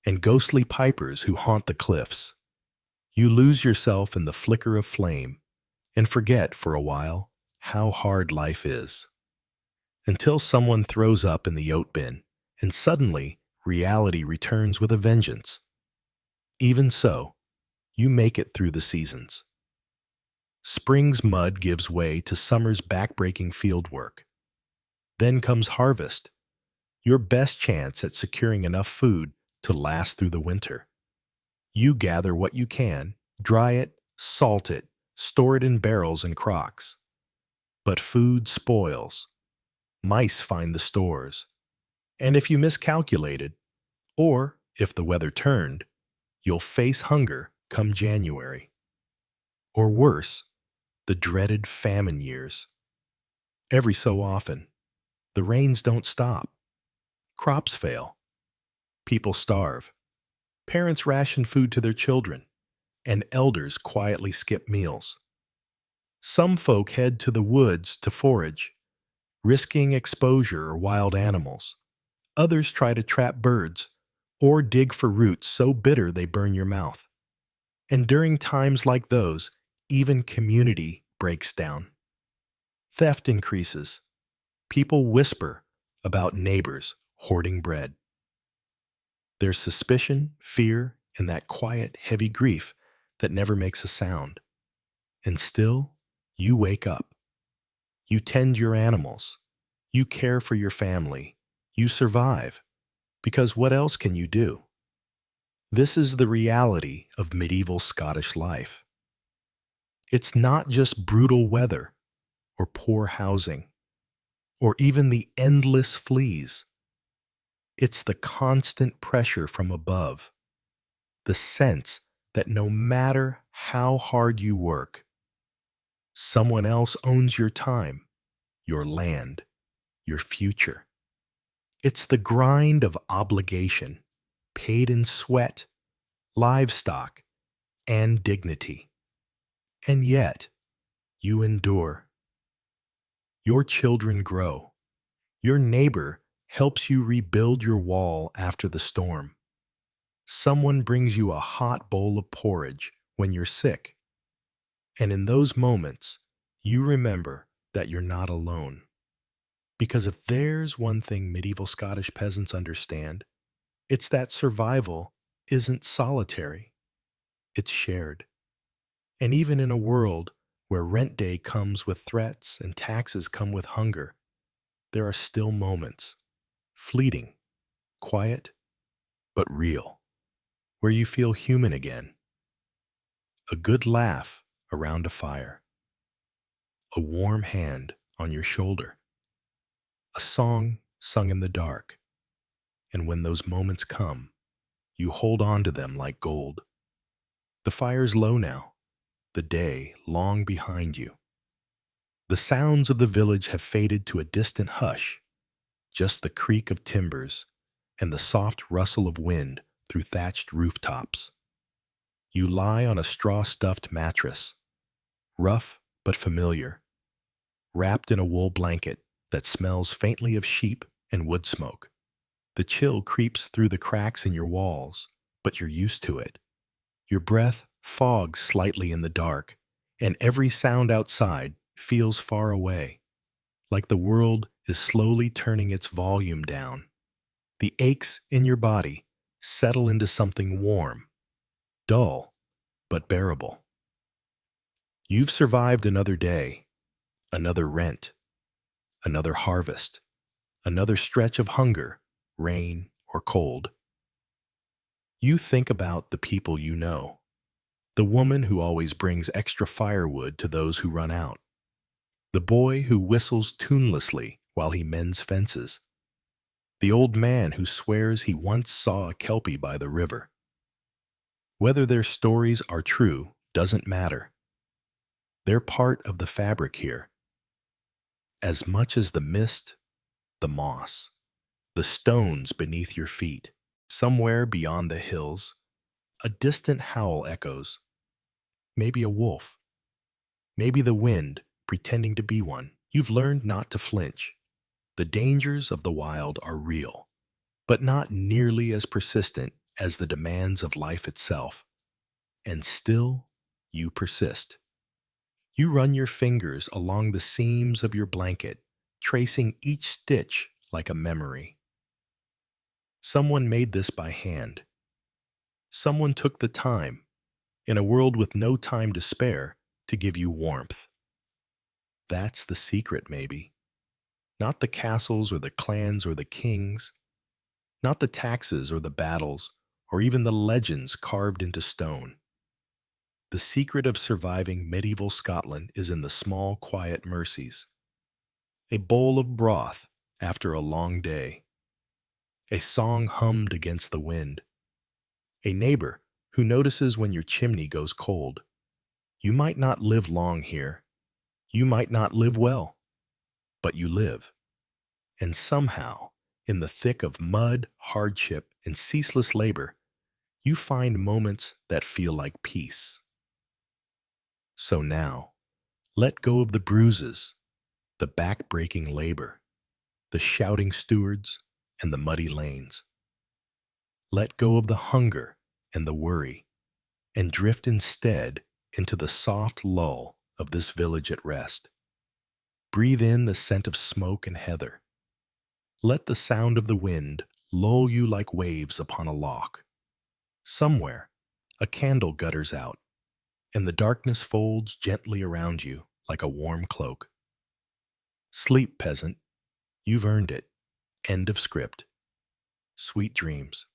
and ghostly pipers who haunt the cliffs. You lose yourself in the flicker of flame and forget for a while how hard life is. Until someone throws up in the oat bin, and suddenly reality returns with a vengeance. Even so, you make it through the seasons. Spring's mud gives way to summer's backbreaking field work. Then comes harvest, your best chance at securing enough food to last through the winter. You gather what you can, dry it, salt it, store it in barrels and crocks. But food spoils, mice find the stores, and if you miscalculated, or if the weather turned, you'll face hunger come January. Or worse, the dreaded famine years. Every so often, the rains don't stop, crops fail, people starve, parents ration food to their children, and elders quietly skip meals. Some folk head to the woods to forage, risking exposure or wild animals. Others try to trap birds or dig for roots so bitter they burn your mouth. And during times like those, even community breaks down. Theft increases. People whisper about neighbors hoarding bread. There's suspicion, fear, and that quiet, heavy grief that never makes a sound. And still, you wake up. You tend your animals. You care for your family. You survive. Because what else can you do? This is the reality of medieval Scottish life. It's not just brutal weather, or poor housing, or even the endless fleas. It's the constant pressure from above, the sense that no matter how hard you work, someone else owns your time, your land, your future. It's the grind of obligation, paid in sweat, livestock, and dignity. And yet, you endure. Your children grow. Your neighbor helps you rebuild your wall after the storm. Someone brings you a hot bowl of porridge when you're sick. And in those moments, you remember that you're not alone. Because if there's one thing medieval Scottish peasants understand, it's that survival isn't solitary, it's shared. And even in a world where rent day comes with threats and taxes come with hunger, there are still moments, fleeting, quiet, but real, where you feel human again. A good laugh around a fire, a warm hand on your shoulder, a song sung in the dark, and when those moments come, you hold on to them like gold. The fire's low now, the day long behind you. The sounds of the village have faded to a distant hush, just the creak of timbers and the soft rustle of wind through thatched rooftops. You lie on a straw-stuffed mattress, rough but familiar, wrapped in a wool blanket that smells faintly of sheep and wood smoke. The chill creeps through the cracks in your walls, but you're used to it. Your breath fogs slightly in the dark, and every sound outside feels far away, like the world is slowly turning its volume down. The aches in your body settle into something warm, dull, but bearable. You've survived another day, another rent, another harvest, another stretch of hunger, rain, or cold. You think about the people you know, the woman who always brings extra firewood to those who run out, the boy who whistles tunelessly while he mends fences, the old man who swears he once saw a kelpie by the river. Whether their stories are true doesn't matter. They're part of the fabric here, as much as the mist, the moss, the stones beneath your feet. Somewhere beyond the hills, a distant howl echoes. Maybe a wolf. Maybe the wind, pretending to be one. You've learned not to flinch. The dangers of the wild are real, but not nearly as persistent as the demands of life itself. And still, you persist. You run your fingers along the seams of your blanket, tracing each stitch like a memory. Someone made this by hand. Someone took the time, in a world with no time to spare, to give you warmth. That's the secret, maybe. Not the castles or the clans or the kings, not the taxes or the battles, or even the legends carved into stone. The secret of surviving medieval Scotland is in the small, quiet mercies. A bowl of broth after a long day, a song hummed against the wind, a neighbor who notices when your chimney goes cold. You might not live long here, you might not live well, but you live. And somehow, in the thick of mud, hardship, and ceaseless labor, you find moments that feel like peace. So now, let go of the bruises, the back-breaking labor, the shouting stewards, and the muddy lanes. Let go of the hunger and the worry, and drift instead into the soft lull of this village at rest. Breathe in the scent of smoke and heather. Let the sound of the wind lull you like waves upon a loch. Somewhere, a candle gutters out, and the darkness folds gently around you like a warm cloak. Sleep, peasant. You've earned it. End of script. Sweet dreams.